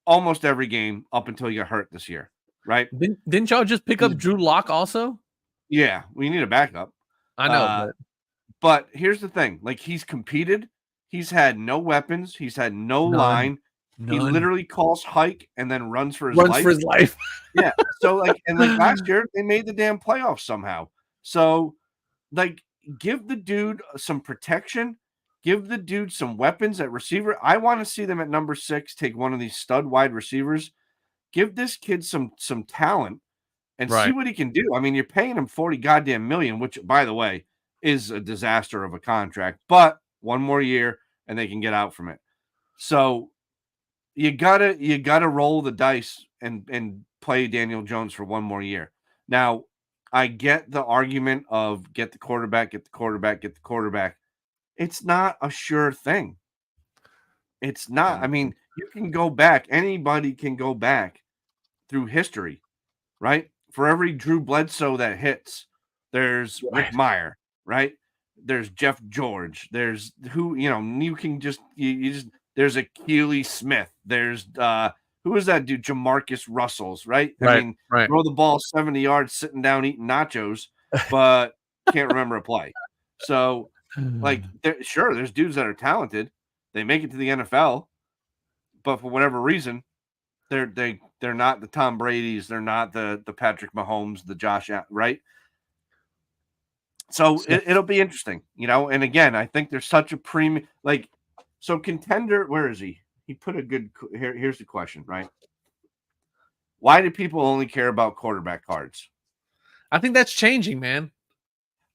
almost every game up until he got hurt this year, right? Didn't y'all just pick up Drew Lock also? Yeah, we need a backup. I know, but here's the thing: like, he's competed, he's had no weapons, he's had no line. He literally calls hike and then runs for his life. Yeah. So last year they made the damn playoffs somehow. So give the dude some protection, give the dude some weapons at receiver. I want to see them at number 6 take one of these stud wide receivers. Give this kid some talent and see what he can do. I mean, you're paying him 40 goddamn million, which, by the way, is a disaster of a contract. But one more year and they can get out from it. So you gotta roll the dice and play Daniel Jones for one more year. Now, I get the argument of get the quarterback. It's not a sure thing. It's not. I mean, you can go back. Anybody can go back through history, right? For every Drew Bledsoe that hits, there's Rick Meyer, right? There's Jeff George. There's you can just there's a Keely Smith. There's who is that dude? Jamarcus Russells, right? I mean, throw the ball 70 yards sitting down eating nachos, but can't remember a play. So, there's dudes that are talented. They make it to the NFL, but for whatever reason, they're not the Tom Brady's. They're not the Patrick Mahomes, the Josh Allen, right? So it'll be interesting, And again, I think there's such a premium. So contender, where is he? He put a good. Here's the question, right? Why do people only care about quarterback cards? I think that's changing, man.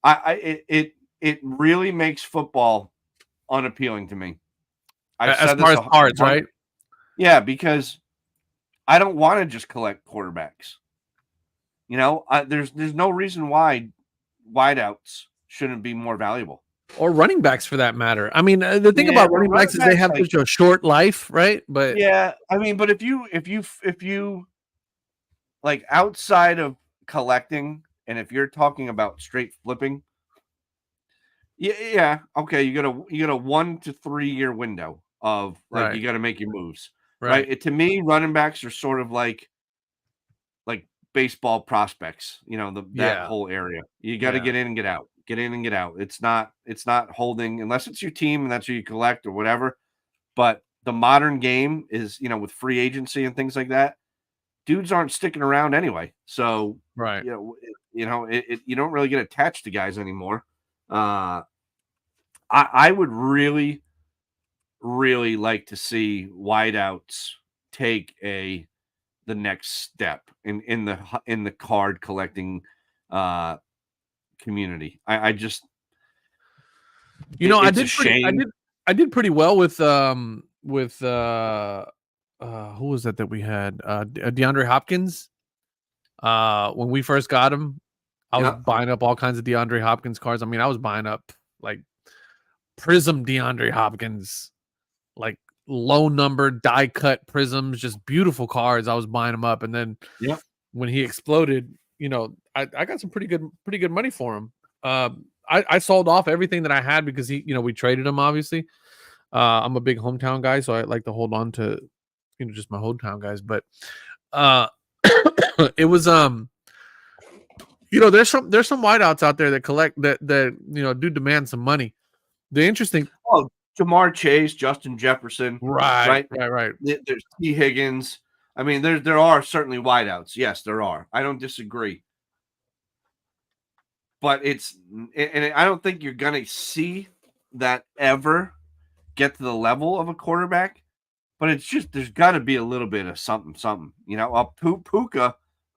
It really makes football unappealing to me. As far as cards, right? Yeah, because I don't want to just collect quarterbacks. There's no reason why wideouts shouldn't be more valuable. Or running backs, for that matter. I mean, the thing about running backs is they have such a short life, right? But yeah, I mean, but if you outside of collecting, and if you're talking about straight flipping, yeah, okay, you got a 1 to 3 year window of you got to make your moves, right? To me, running backs are sort of like baseball prospects, that whole area. You got to get in and get out. Get in and get out. It's not holding unless it's your team and that's who you collect or whatever. But the modern game is, with free agency and things like that, dudes aren't sticking around anyway. So, you don't really get attached to guys anymore. I would really, really like to see wideouts take the next step in the card collecting community. I just, I did pretty well with who was that we had? DeAndre Hopkins. When we first got him, I was buying up all kinds of DeAndre Hopkins cards. I mean, I was buying up Prism DeAndre Hopkins, low number die cut prisms, just beautiful cards. I was buying them up, and then when he exploded, I got some pretty good money for him. I sold off everything that I had because we traded him. Obviously, I'm a big hometown guy, so I like to hold on to just my hometown guys. But it was there's some wideouts out there that collect that do demand some money. The interesting Jamar Chase, Justin Jefferson, right. There's T. Higgins. I mean, there are certainly wideouts. Yes, there are. I don't disagree. But I don't think you're gonna see that ever get to the level of a quarterback. But it's just there's got to be a little bit of something. Puka,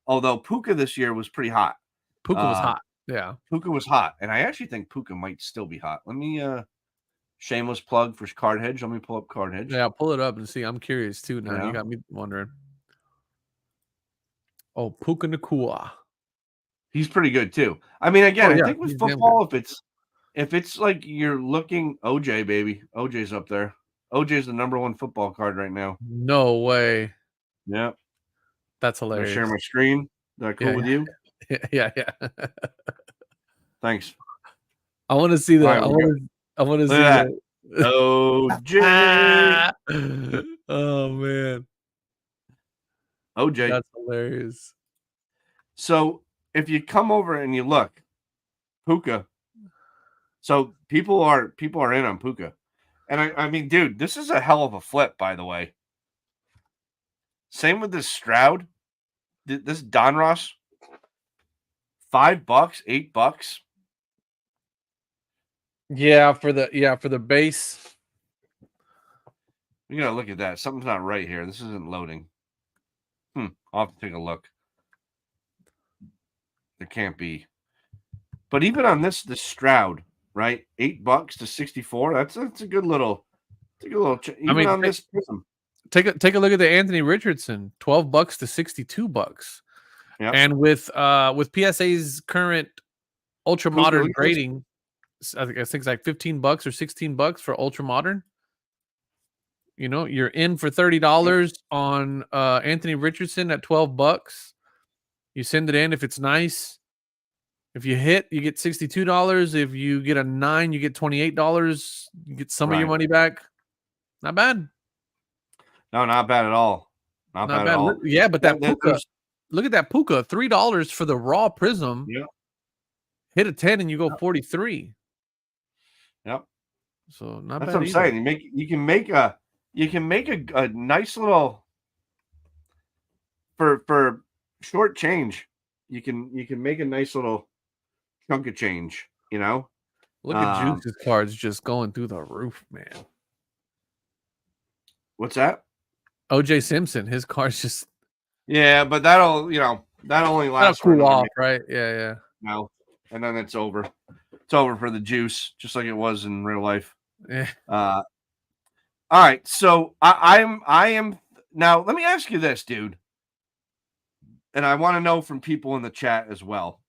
although Puka this year was pretty hot. Puka was hot. Yeah, Puka was hot, and I actually think Puka might still be hot. Let me shameless plug for Card Hedge. Let me pull up Card Hedge. Yeah, pull it up and see. I'm curious too now. Yeah. You got me wondering. Oh, Puka Nacua. He's pretty good too. I mean, again, I think with football, if it's like you're looking OJ, baby, OJ's up there. OJ's the #1 football card right now. No way. Yeah, that's hilarious. Share my screen. Is that cool with you? Yeah. Thanks. I want to see that. I want to see that. OJ. Oh man. OJ. That's hilarious. So if you come over and you look, Puka. So people are in on Puka. And I mean, dude, this is a hell of a flip, by the way. Same with this Stroud. This Donruss. $5, $8. Yeah, for the base. You gotta look at that. Something's not right here. This isn't loading. I'll have to take a look. There can't be. But even on this Stroud, right? $8 to 64. That's a good little. Even on this prism. Take a look at the Anthony Richardson, $12 to $62. Yep. And with PSA's current ultra modern grading, I think it's like $15 or $16 for ultra modern. You're in for $30 on Anthony Richardson at $12. You send it in if it's nice. If you hit, you get $62. If you get a 9, you get $28. You get some of your money back. Not bad. No, not bad at all. Not bad at all. Yeah, but that Puka, look at that Puka, $3 for the raw prism. Yeah. Hit a 10 and you go 43. Yep. So not That's bad. What I'm saying. You can make a nice little for short change. You can make a nice little chunk of change. Look at Juice's cards just going through the roof, man. What's that? OJ Simpson, his cards just. Yeah, but that only lasts. That'll cool off, right? Yeah. No, and then it's over. It's over for the Juice, just like it was in real life. Yeah. All right, so I am now. Let me ask you this, dude, and I want to know from people in the chat as well.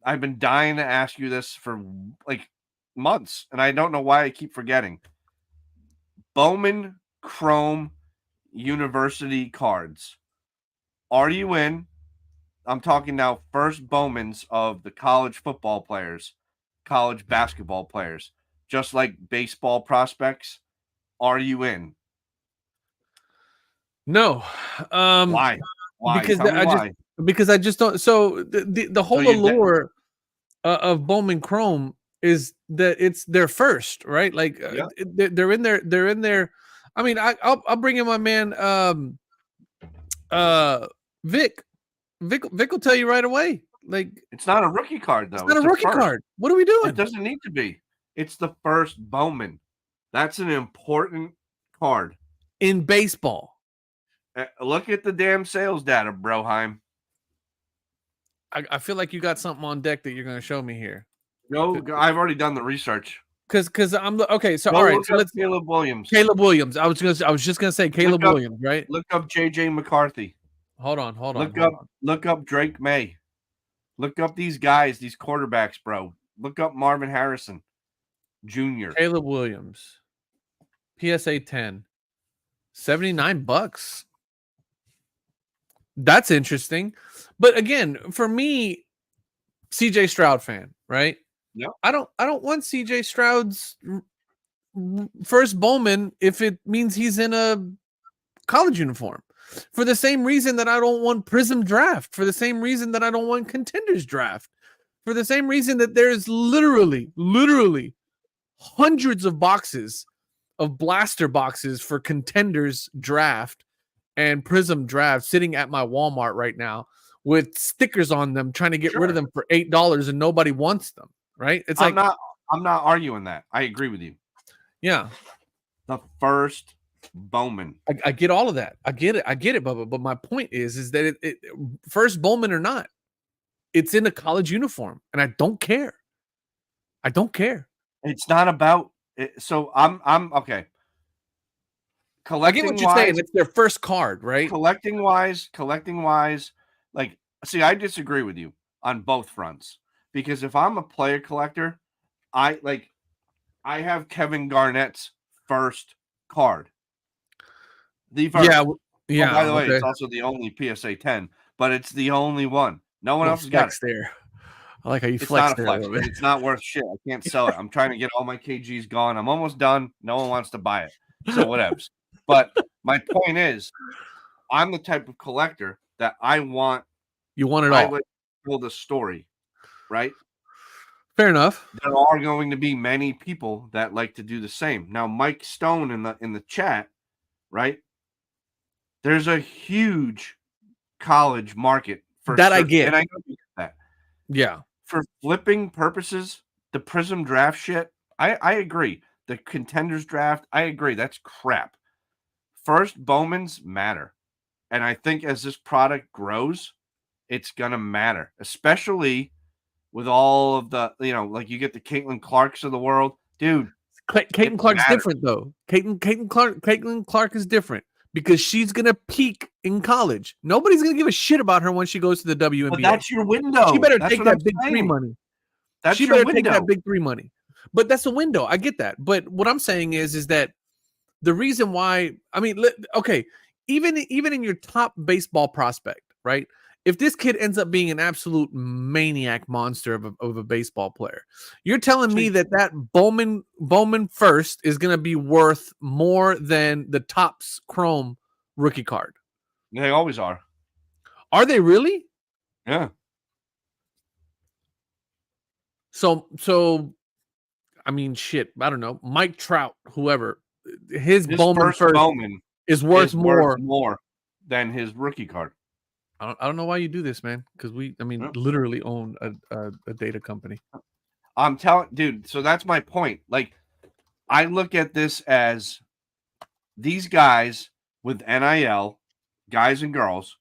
I've been dying to ask you this for like months, and I don't know why I keep forgetting. Bowman Chrome University cards. Are you in? I'm talking now first Bowmans of the college football players, college basketball players, just like baseball prospects. Are you in? No. Why? Because I just don't. So the whole allure of Bowman Chrome is that it's their first, right? Like they're in there. I mean, I'll bring in my man Vic will tell you right away. Like it's not a rookie card though. It's not a rookie card. What are we doing? It doesn't need to be. It's the first Bowman. That's an important card in baseball. Look at the damn sales data, Broheim. I feel like you got something on deck that you're going to show me here. No, I've already done the research. Because I'm okay. So all right, so let's Caleb Williams. Caleb Williams. I was just gonna say Caleb Williams, right? Look up JJ McCarthy. Hold on. Look up Drake May. Look up these guys, these quarterbacks, bro. Look up Marvin Harrison Jr. Caleb Williams. PSA 10. $79. That's interesting. But again, for me, CJ Stroud fan, right? Yeah. I don't want CJ Stroud's first Bowman if it means he's in a college uniform. For the same reason that I don't want Prism Draft, for the same reason that I don't want Contenders Draft, for the same reason that there's literally hundreds of boxes of blaster boxes for Contenders Draft and Prism Draft sitting at my Walmart right now with stickers on them, trying to get rid of them for $8 and nobody wants them, right? It's I'm not arguing that. I agree with you. Yeah. The first Bowman. I get all of that. I get it, Bubba. But my point is that it first Bowman or not, it's in a college uniform, and I don't care. I don't care. It's not about it. So I'm okay. I get what you're saying. It's their first card, right? Collecting wise, like, see, I disagree with you on both fronts, because if I'm a player collector, I have Kevin Garnett's first card. The first. Yeah. Oh, by the way, it's also the only PSA 10, but it's the only one. No one else has got it. There. I like how you flex there. It's not a flex. It's not worth shit. I can't sell it. I'm trying to get all my KGs gone. I'm almost done. No one wants to buy it. So whatevs. But my point is, I'm the type of collector that I want. You want it all. I like to tell the story, right? Fair enough. There are going to be many people that like to do the same. Now, Mike Stone in the chat, right? There's a huge college market for that. I get, and I know you get that. Yeah. For flipping purposes, the Prism Draft shit, I agree. The Contenders Draft, I agree. That's crap. First Bowmans matter. And I think as this product grows, it's going to matter, especially with all of the, like you get the Caitlin Clarks of the world. Dude. Caitlin Clark's different, though. Caitlin Clark is different because she's going to peak in college. Nobody's going to give a shit about her when she goes to the WNBA. But that's your window. She better take that big three money. She better take that big three money. But that's a window. I get that. But what I'm saying is that the reason why, I mean, okay, even in your top baseball prospect, right? If this kid ends up being an absolute maniac monster of a baseball player, you're telling me that Bowman first is going to be worth more than the Topps Chrome rookie card? They always are. Are they really? Yeah. So, I mean, shit. I don't know. Mike Trout, whoever, his Bowman first is worth more than his rookie card. I don't know why you do this, man. Because literally own a data company. I'm telling, dude. So that's my point. Like, I look at this as these guys with NIL, guys and girls,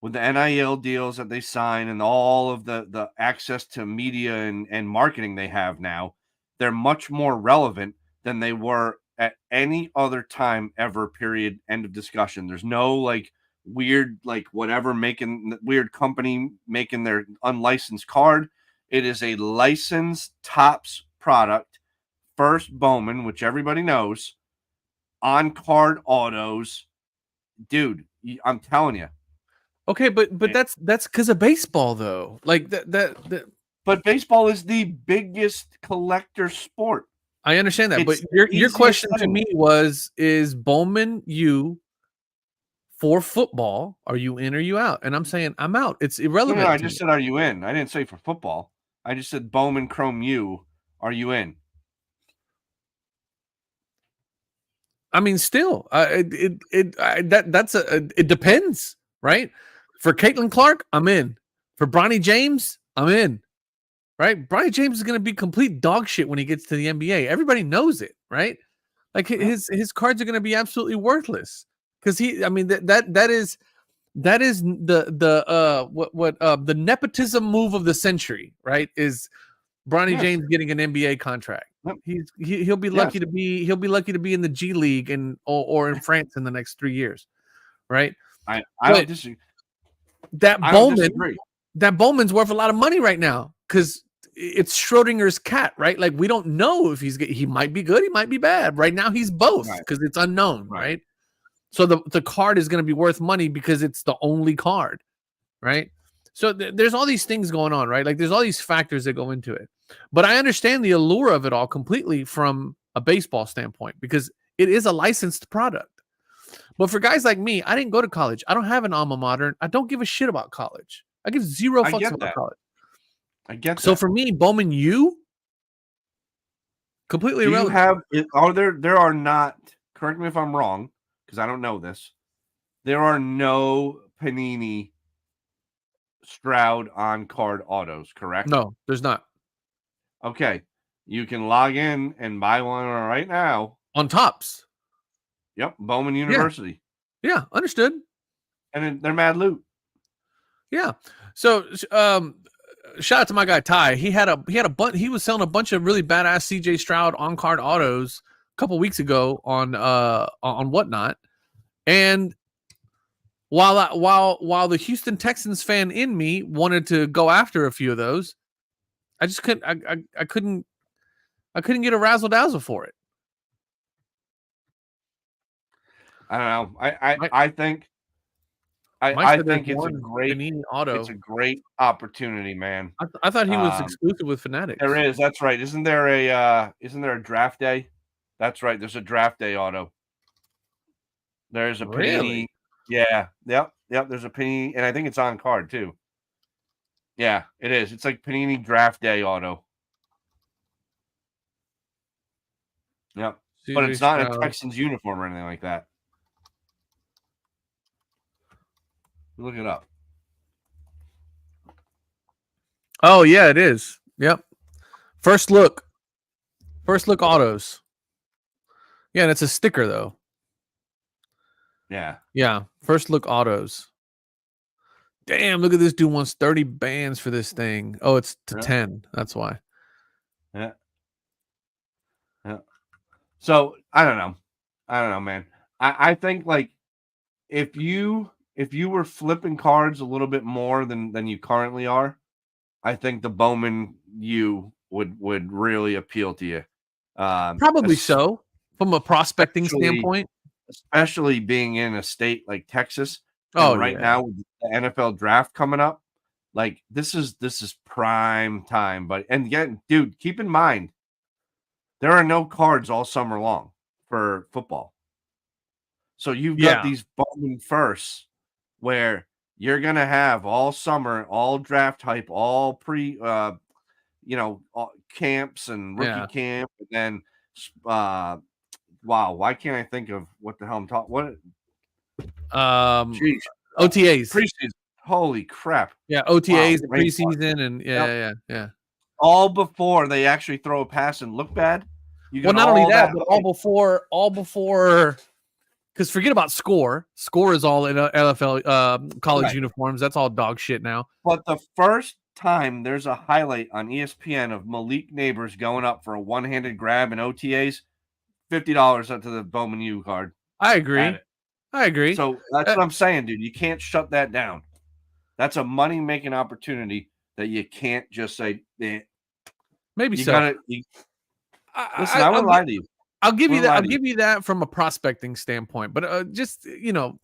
with the NIL deals that they sign and all of the access to media and marketing they have now, they're much more relevant than they were at any other time ever, period, end of discussion. There's no, like, weird, like, whatever, making weird company making their unlicensed card. It is a licensed Topps product, first Bowman, which everybody knows, on card autos. Dude, I'm telling you. Okay, but that's because of baseball, though. Like that. But baseball is the biggest collector sport. I understand that, but your question to me is Bowman you for football? Are you in or you out? And I'm saying I'm out. It's irrelevant. No, I just said, are you in? I didn't say for football. I just said Bowman Chrome U. Are you in? I mean, still, it depends, right? For Caitlin Clark, I'm in. For Bronny James, I'm in. Right? Bronny James is going to be complete dog shit when he gets to the NBA. Everybody knows it, right? Like his cards are going to be absolutely worthless because that is the nepotism move of the century, right? Is Bronny James getting an NBA contract? Yep. He'll be lucky to be in the G League or in France in the next 3 years, right? I don't disagree. That Bowman's worth a lot of money right now because it's Schrodinger's cat, right? Like, we don't know if he might be good, he might be bad. Right now, he's both because it's unknown, right? So the card is going to be worth money because it's the only card, right? So there's all these things going on, right? Like, there's all these factors that go into it. But I understand the allure of it all completely from a baseball standpoint because it is a licensed product. But for guys like me, I didn't go to college. I don't have an alma mater. I don't give a shit about college. I give zero I fucks get about that. college. I get So that. for me, Bowman U, completely Do you irrelevant. have? Are there are not? Correct me if I'm wrong, because I don't know this. There are no Panini Stroud on card autos, correct? No, there's not. Okay, you can log in and buy one right now. On tops. Yep, Bowman Yeah. University, Yeah. Understood. and they're mad loot. Yeah. So shout out to my guy Ty. He had a bunch. He was selling a bunch of really badass CJ Stroud on card autos a couple weeks ago on Whatnot. And while the Houston Texans fan in me wanted to go after a few of those, I just couldn't. I couldn't get a razzle dazzle for it. I don't know. I Mike, I think Mike I said there's think one Panini it's auto. a great opportunity, man. I thought he was Um, exclusive with Fanatics. there is. That's right. Isn't there a draft day? That's right. There's a draft day auto. There's a Really? Panini. Yeah. Yep. There's a Panini, and I think it's on card too. Yeah, it is. It's like Panini draft day auto. Yep. But CJ it's not a Stroud. Texans uniform or anything like that. Look it up. Oh yeah, it is. Yep. First look autos. Yeah, and it's a sticker though. Yeah. Yeah, first look autos. Damn, look at this dude wants 30 bands for this thing. Oh, it's to 10. That's why. Yeah. So I don't know, man. I think like if you were flipping cards a little bit more than you currently are, I think the Bowman U would really appeal to you. Probably so, from a prospecting Especially standpoint. especially being in a state like Texas, Oh and right yeah. now with the NFL draft coming up, like this is prime time. But and again, dude, keep in mind there are no cards all summer long for football. So you've got Yeah. these Bowman firsts where you're gonna have all summer, all draft hype, all camps and rookie Yeah. camp, and then wow, why can't I think of what the hell I'm talking? What? Jeez, OTAs. preseason. Holy crap! Yeah, Wow, OTAs and brain fart. preseason and Yep. yeah. All before they actually throw a pass and look bad. You Well, got not only all that, that but hype. all before because forget about score. Score is all in LFL college Right. uniforms. That's all dog shit now. But the first time there's a highlight on ESPN of Malik Neighbors going up for a one-handed grab in OTAs, $50 up to the Bowman U card. I Add agree. it. I agree. So that's what I'm saying, dude. You can't shut that down. That's a money-making opportunity that you can't just say, eh. Maybe You so. gotta listen, I wouldn't lie to you. I'll give you Wouldn't that. lie I'll to you. give you that from a prospecting standpoint, but just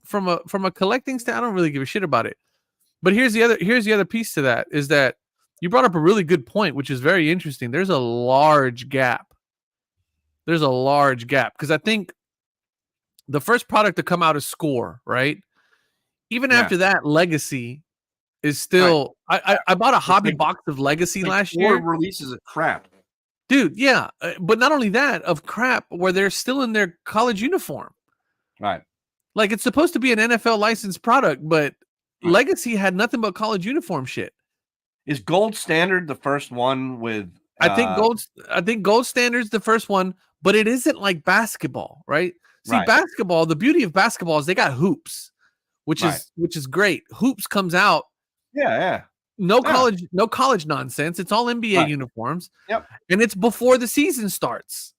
from a collecting standpoint, I don't really give a shit about it. But here's the other piece to that is that you brought up a really good point, which is very interesting. There's a large gap. Because I think the first product to come out is Score, right? Even Yeah. after that, Legacy is Right. still. I bought a hobby like box of Legacy like last 4 year. releases of crap. Dude, yeah, but not only that, of crap where they're still in their college uniform. Right. Like it's supposed to be an NFL licensed product, but Right. Legacy had nothing but college uniform shit. Is Gold Standard the first one with I think Gold Standard's the first one, but it isn't like basketball, right? See, Right. basketball, the beauty of basketball is they got hoops, which Right. is great. Hoops comes out, Yeah. no Yeah. college nonsense. It's all NBA Right. uniforms. Yep. And it's before the season starts.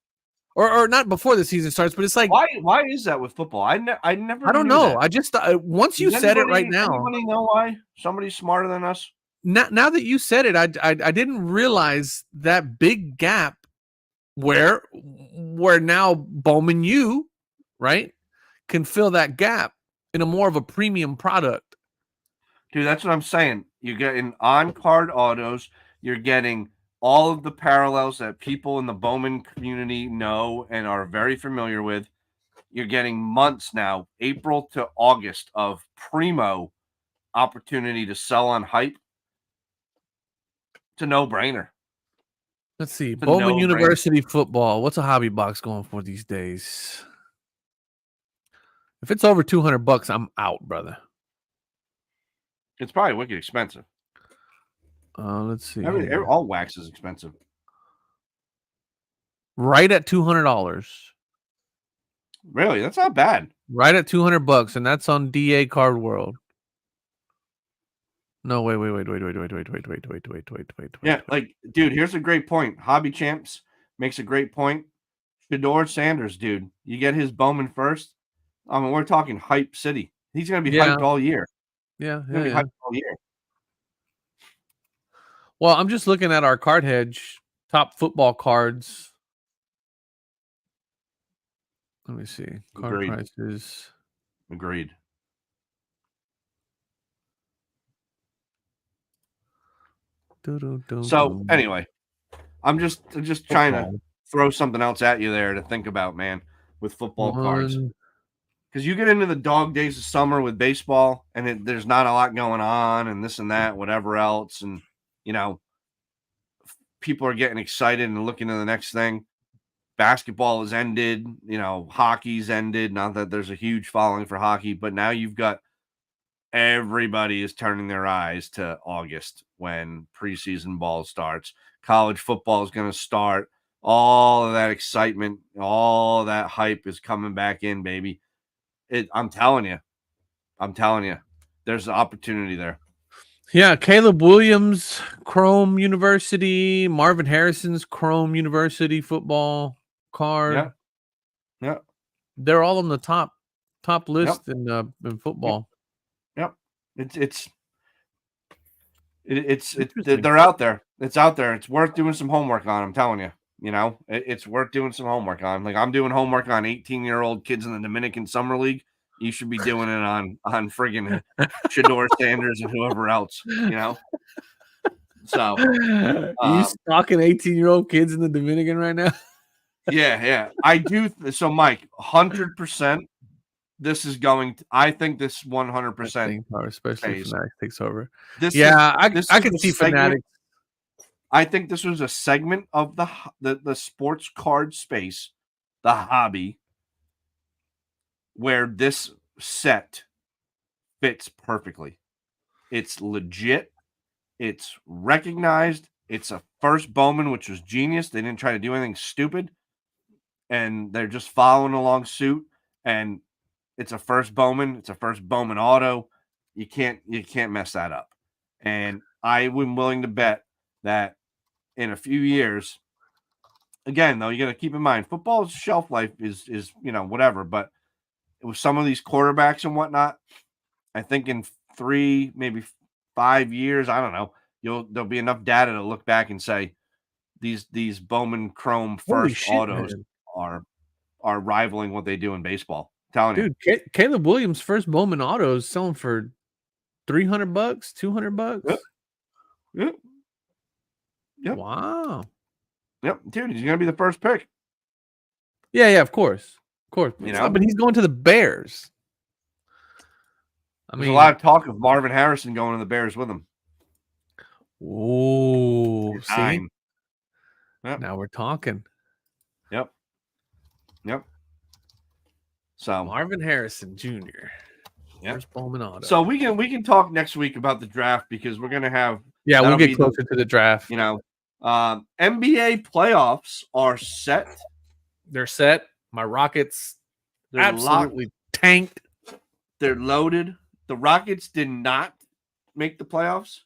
Or not before the season starts, but it's like Why is that with football? I never I don't knew know. that. I just once you Does said it right now. anybody know why? Somebody smarter than us? Now that you said it, I didn't realize that big gap where now Bowman U, right, can fill that gap in a more of a premium product. Dude, that's what I'm saying. You're getting on-card autos. You're getting all of the parallels that people in the Bowman community know and are very familiar with. you're getting months now, April to August, of primo opportunity to sell on hype. It's a no-brainer. Let's see. It's a Bowman no-brainer. University football. What's a hobby box going for these days? If it's over $200, I'm out, brother. It's probably wicked expensive. Let's see. Here. All wax is expensive. Right at $200. Really? That's not bad. Right at $200, and that's on DA Card World. No, wait. Yeah, like, dude, here's a great point. Hobby Champs makes a great point. Shedeur Sanders, dude, you get his Bowman first. I mean, we're talking hype city. He's gonna be hyped all year. Yeah, He's gonna be hyped all year. Well, I'm just looking at our card hedge top football cards. Let me see. Card Agreed. prices. Agreed. So anyway, I'm just trying to throw something else at you there to think about, man, with football cards. Because you get into the dog days of summer with baseball, and there's not a lot going on, and this and that, whatever else, and you know, people are getting excited and looking to the next thing. Basketball has ended, you know, hockey's ended. Not that there's a huge following for hockey, but now you've got everybody is turning their eyes to August when preseason ball starts. College football is going to start. All of that excitement, all that hype is coming back in, baby. I'm telling you, there's an opportunity there. Yeah, Caleb Williams, Chrome University, Marvin Harrison's Chrome University football card. Yeah. They're all on the top list in football. Yep. They're out there. It's out there. It's worth doing some homework on. I'm telling you. You know, it's worth doing some homework on. Like, I'm doing homework on 18-year-old kids in the Dominican Summer League. You should be doing it on friggin' Shedeur Sanders and whoever else. You know. So, you stalking 18-year-old kids in the Dominican right now? Yeah, I do. So, Mike, 100%. This is going to, I think this 100%, especially if Fanatics takes over. I can see Fanatics. I think this was a segment of the sports card space, the hobby, where this set fits perfectly. It's legit. It's recognized. It's a first Bowman, which was genius. They didn't try to do anything stupid, and they're just following along suit. And it's a first Bowman. It's a first Bowman auto. You can't mess that up. And I'm willing to bet that in a few years, again, though, you got to keep in mind, football's shelf life is whatever. But with some of these quarterbacks and whatnot, I think in 3, maybe 5 years, I don't know, there'll be enough data to look back and say these Bowman Chrome first autos are rivaling what they do in baseball. Dude, Caleb Williams' first Bowman auto is selling for $300, $200. Yep. Wow. Yep, dude, he's gonna be the first pick. Yeah, of course. But he's going to the Bears. There's a lot of talk of Marvin Harrison going to the Bears with him. Oh, see? Yep. Now we're talking. Yep. So Marvin Harrison Jr. First Bowman auto. So we can talk next week about the draft, because we're gonna have we'll get closer to the draft. You know, NBA playoffs are set. They're set. My Rockets absolutely tanked. They're loaded. The Rockets did not make the playoffs.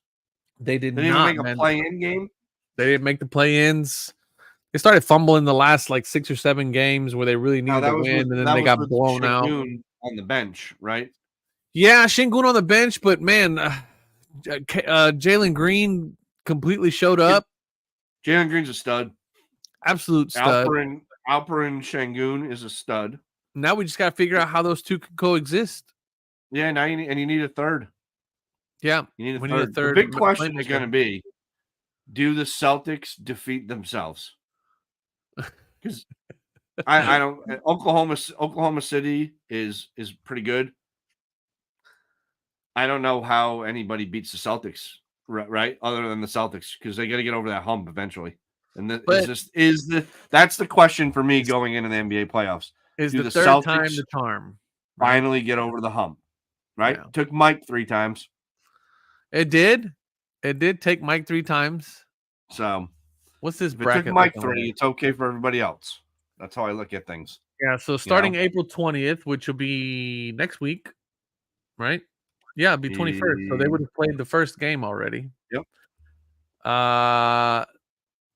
They didn't make a play-in game. They didn't make the play-ins. They started fumbling the last 6 or 7 games where they really needed to win, and then they got blown out on the bench, right? Yeah, Şengün on the bench, but man, Jalen Green completely showed up. Jalen Green's a stud. Absolute stud. Alperen Şengün is a stud. Now we just got to figure out how those two can coexist. Yeah, now you need a third. Yeah, you need a third. The big question is going to be, do the Celtics defeat themselves? Because I don't. Oklahoma City is pretty good. I don't know how anybody beats the Celtics, right? Other than the Celtics, because they got to get over that hump eventually. And But that's the question for me is going into the NBA playoffs? is Do the the third time Celtics the charm, right? finally get over the hump? Right? Yeah. Took Mike 3 times. It did. It did take Mike 3 times. So What's this if it took bracket Mike looking 3, like? it's okay for everybody else. That's how I look at things. Yeah, so You know? starting April 20th, which will be next week, right? Yeah, it'd be 21st. So they would have played the first game already. Yep.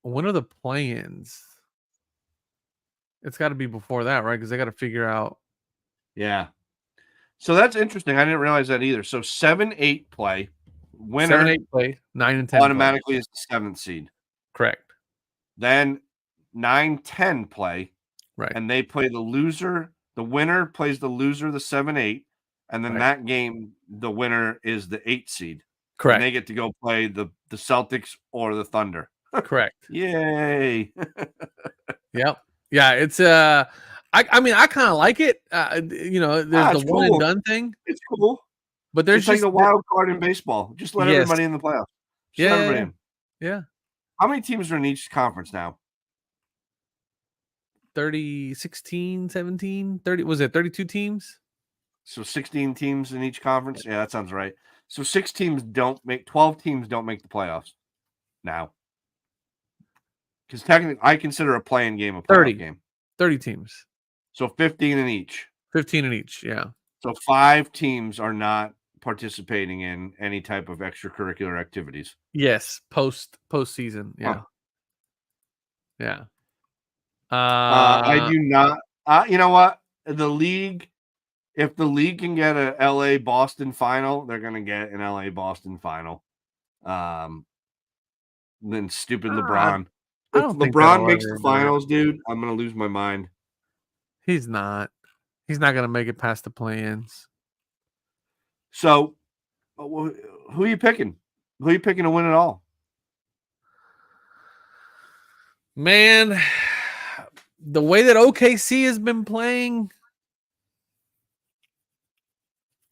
When are the play-ins? It's got to be before that, right? Because they got to figure out. Yeah. So that's interesting. I didn't realize that either. So 7-8 play. Winner 7-8 play, 9 and 10 automatically is the 7th seed. Correct. Then 9-10 play. Right. And they play the loser. The winner plays the loser, the 7-8. And then that game, the winner is the 8th seed. Correct. And they get to go play the Celtics or the Thunder. Correct. Yay. Yep. Yeah, it's I mean I kind of like it. There's the one and done thing. It's cool. But there's just like a wild card in baseball. Just let everybody in the playoffs. Just let everybody in. Yeah. How many teams are in each conference now? 30, 16, 17, 30. Was it 32 teams? So 16 teams in each conference? Yeah, that sounds right. So 12 teams don't make the playoffs now. Because technically, I consider a playing game a playoff game. 30 teams. So 15 in each. 15 in each, yeah. So 5 teams are not participating in any type of extracurricular activities. Yes, postseason, yeah. Huh. Yeah. I do not. You know what? If the league can get a LA Boston final, they're going to get an LA Boston final. Then stupid LeBron. If LeBron makes the finals, dude, I'm going to lose my mind. He's not. He's not going to make it past the play-ins. So, who are you picking? Who are you picking to win it all? Man, the way that OKC has been playing,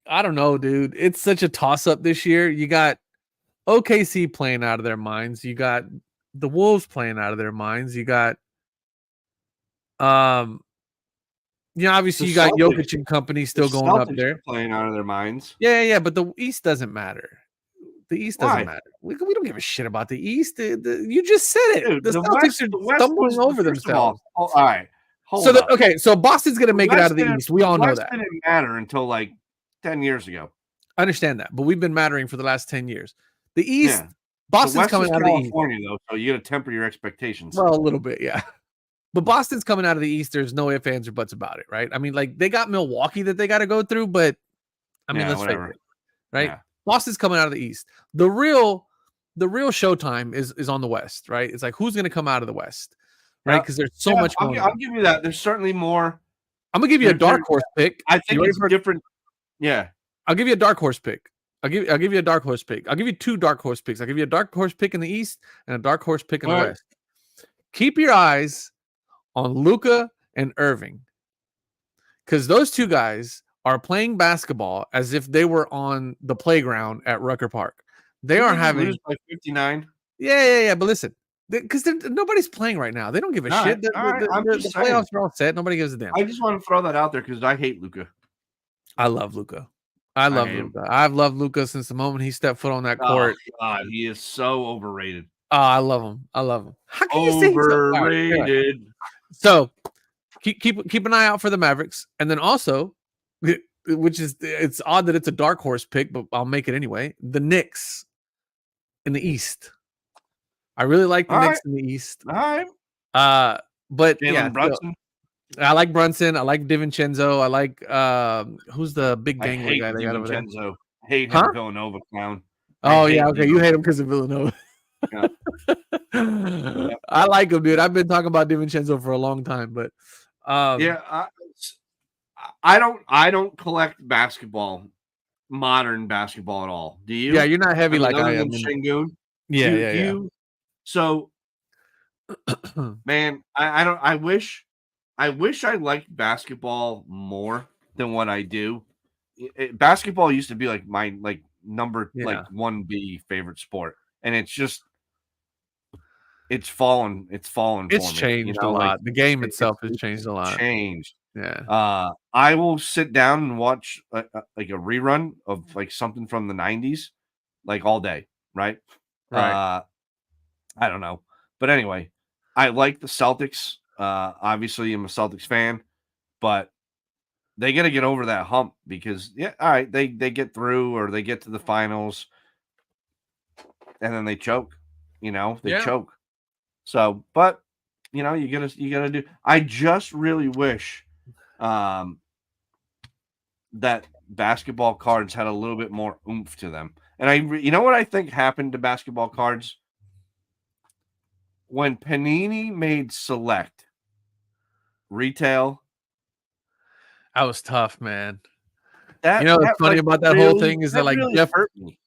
I don't know, dude. It's such a toss-up this year. You got OKC playing out of their minds. You got the Wolves playing out of their minds. You got obviously you got Jokic and company still going up there. Playing out of their minds. Yeah, but the East doesn't matter. The East doesn't matter. We don't give a shit about the East. You just said it. Dude, the Celtics are stumbling over themselves. All right. So Boston's going to make it out of the East. We all know that. It didn't matter until like 10 years ago. I understand that, but we've been mattering for the last 10 years. The East, Boston's coming out of the East. California, though, so you got to temper your expectations. Well, a little bit, yeah. But Boston's coming out of the East. There's no ifs, ands, or buts about it, right? I mean, like they got Milwaukee that they got to go through, but I mean, let's face it, right? Yeah. Boston's coming out of the East. The real showtime is on the West, right? It's like who's going to come out of the West, right? Because there's so much. I'll give you that. There's certainly more. I'm gonna give you a dark horse pick. I think it's different. Yeah, I'll give you a dark horse pick. I'll give you a dark horse pick. I'll give you 2 dark horse picks. I'll give you a dark horse pick in the East and a dark horse pick in the West. Keep your eyes on Luka and Irving, because those 2 guys are playing basketball as if they were on the playground at Rucker Park. They are having by 59. Yeah. But listen, because nobody's playing right now. They don't give a shit. The playoffs are all set. Nobody gives a damn. I just want to throw that out there because I hate Luka. I love Luka. I love Luka. I've loved Luka since the moment he stepped foot on that court. God, he is so overrated. Oh, I love him. How can you say overrated? So keep an eye out for the Mavericks, and then also, which is it's odd that it's a dark horse pick, but I'll make it anyway. The Knicks in the East. I really like the Knicks in the East. All right. But Jalen Brunson. I like Brunson. I like DiVincenzo. I like who's the big gangler guy they got over there? Hate him, Villanova clown. Oh yeah, okay. You hate him because of Villanova. Yeah. I like him, dude. I've been talking about DiVincenzo for a long time, but I don't collect basketball, modern basketball at all. Do you? Yeah, you're not heavy like I am. Shingun. Yeah. So, man, I wish I wish I liked basketball more than what I do. Basketball used to be like my number Yeah. 1B favorite sport, and it's fallen It's for me. You changed a know, like lot. The game itself has it's changed a lot. changed. Yeah. I will sit down and watch like a rerun of like something from the 90s like all day, right? Right. I don't know. But anyway, I like the Celtics. Obviously I'm a Celtics fan, but they got to get over that hump because yeah, all right, they get through or they get to the finals and then they choke, they Yeah. choke. So, but you gotta do. I just really wish um, that basketball cards had a little bit more oomph to them. And you know what I think happened to basketball cards when Panini made Select retail. That was tough, man. You That know what's that funny like about that whole really thing is that that like really hurt me.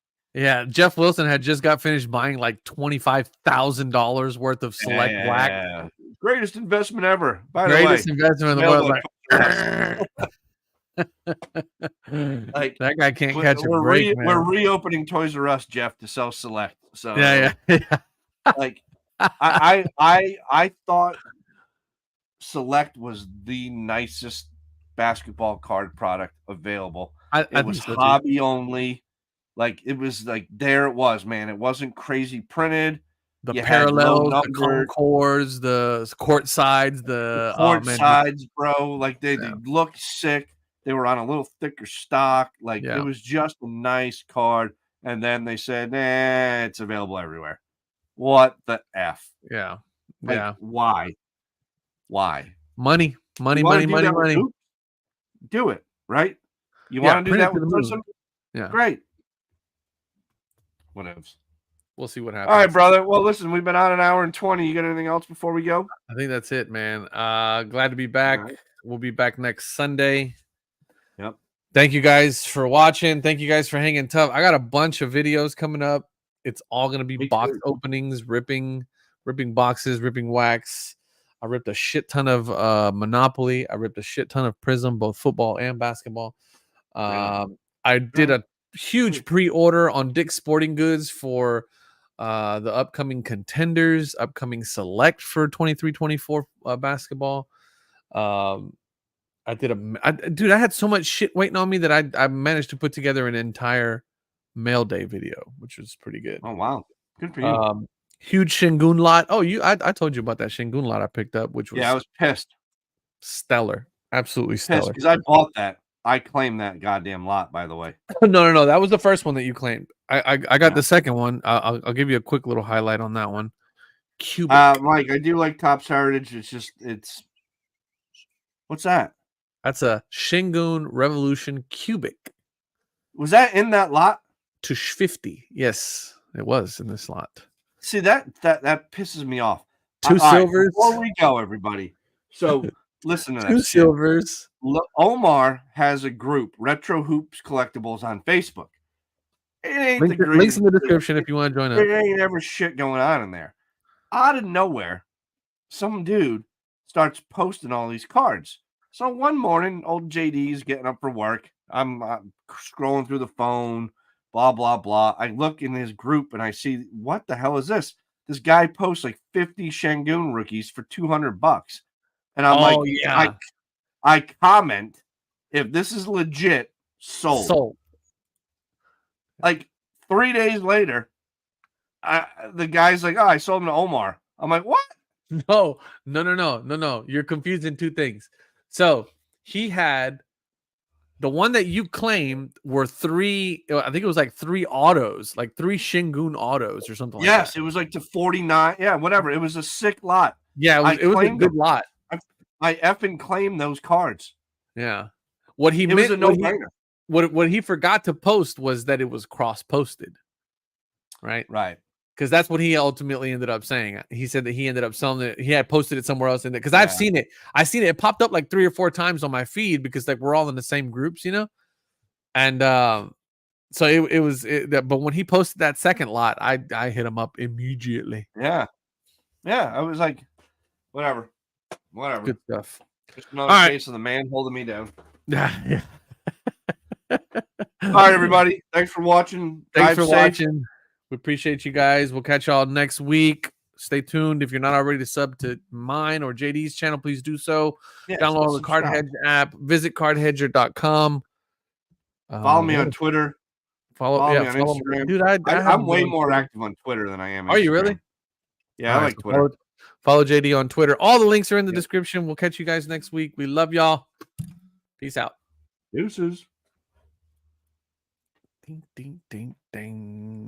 Jeff Wilson had just got finished buying like $25,000 worth of Yeah, Select yeah, Black. yeah. Greatest investment ever. By the way, Greatest investment in the world. available at Like, Toys R Us. Like that guy can't catch a break, we're man. reopening Toys R Us, Jeff, to sell Select. Yeah, So yeah. like I thought Select was the nicest basketball card product available. It I was think so too. hobby only. Like it was like there it was, man. It wasn't crazy printed. The You had low parallels, the numbered Concords, the court sides, oh court man, just sides, bro. Like they yeah, looked sick. They were on a little thicker stock. Like it yeah, was just a nice card. And then they said, nah, it's available everywhere. What the F? yeah, Like, yeah. why? Why? Money, You money, want money, to do money, that with money. Hoop? Do it, right? You Yeah, want to do print it that to with the moon. Prism? Yeah, Great. Whatever. we'll see what All right, happens. brother. Well, listen, we've been on an hour and 20. You got anything else before we go? I think that's it, man. Glad to be All back. right. We'll be back next Sunday. Yep. Thank you guys for watching. Thank you guys for hanging tough. I got a bunch of videos coming up. It's all gonna be Me box too. openings, ripping boxes, ripping wax. I ripped a shit ton of Monopoly. I ripped a shit ton of Prism, both football and basketball. Really? I All did right. a huge pre-order on Dick's Sporting Goods for the upcoming contenders, upcoming select for 23-24 basketball. Um, dude, I had so much shit waiting on me that I managed to put together an entire mail day video, which was pretty good. Oh, wow. Good for you. Um, huge Shingun lot. Oh, I told you about that Shingun lot I picked up, which Yeah, I was was pissed. stellar, absolutely Pissed stellar. because I bought that. I claimed that goddamn lot, by the way. No, that was the first one that you claimed. I got Yeah. the second one. I'll give you a quick little highlight on that one. Cubic. Mike, I do like Topps Heritage. It's what's that? That's a Shingun Revolution Cubic. Was that in that lot? To 50. Yes, it was in this lot. See that pisses me off. Two All right, silvers. before we go, everybody. So listen to Two this. Shit. silvers. Omar has a group, Retro Hoops Collectibles, on Facebook. It ain't the greatest. Links in the description if you want to join up. There ain't ever shit going on in there. Out of nowhere, some dude starts posting all these cards. So one morning, old JD's getting up for work. I'm scrolling through the phone, blah, blah, blah. I look in his group and I see, what the hell is this? This guy posts like 50 Shangoon rookies for $200. And I'm like, yeah. I comment, if this is legit, sold. Like 3 days later, the guy's like, oh, I sold him to Omar. I'm like, what? No. You're confusing two things. So he had the one that you claimed were three. I think it was like 3 autos, like 3 Shingun autos or something like that. Yes, it was like to 49. Yeah, whatever. It was a sick lot. Yeah, it was a good lot. I effing claimed those cards. Yeah. What he it meant, was a no-brainer. What he forgot to post was that it was cross-posted. Right? Right. Because that's what he ultimately ended up saying. He said that he ended up selling it. He had posted it somewhere else in there. Because I've seen it. It popped up like 3 or 4 times on my feed because like we're all in the same groups, you know? And so it was but when he posted that second lot, I hit him up immediately. Yeah. I was like, whatever. Good stuff. Just another All right. case of the man holding me down. Yeah. All right, everybody. Thanks for watching. Thanks Drive for safe. watching. We appreciate you guys. We'll catch y'all next week. Stay tuned. If you're not already to sub to mine or JD's channel, please do so. Yes, Download the Card subscribe. Hedge app. Visit cardhedger.com. Follow me on Twitter. Follow me on Instagram. Dude, I'm way more active on Twitter than I am Instagram. Are you really? Yeah, I like Twitter. Follow JD on Twitter. All the links are in the description. We'll catch you guys next week. We love y'all. Peace out. Deuces. Ding, ding, ding, ding.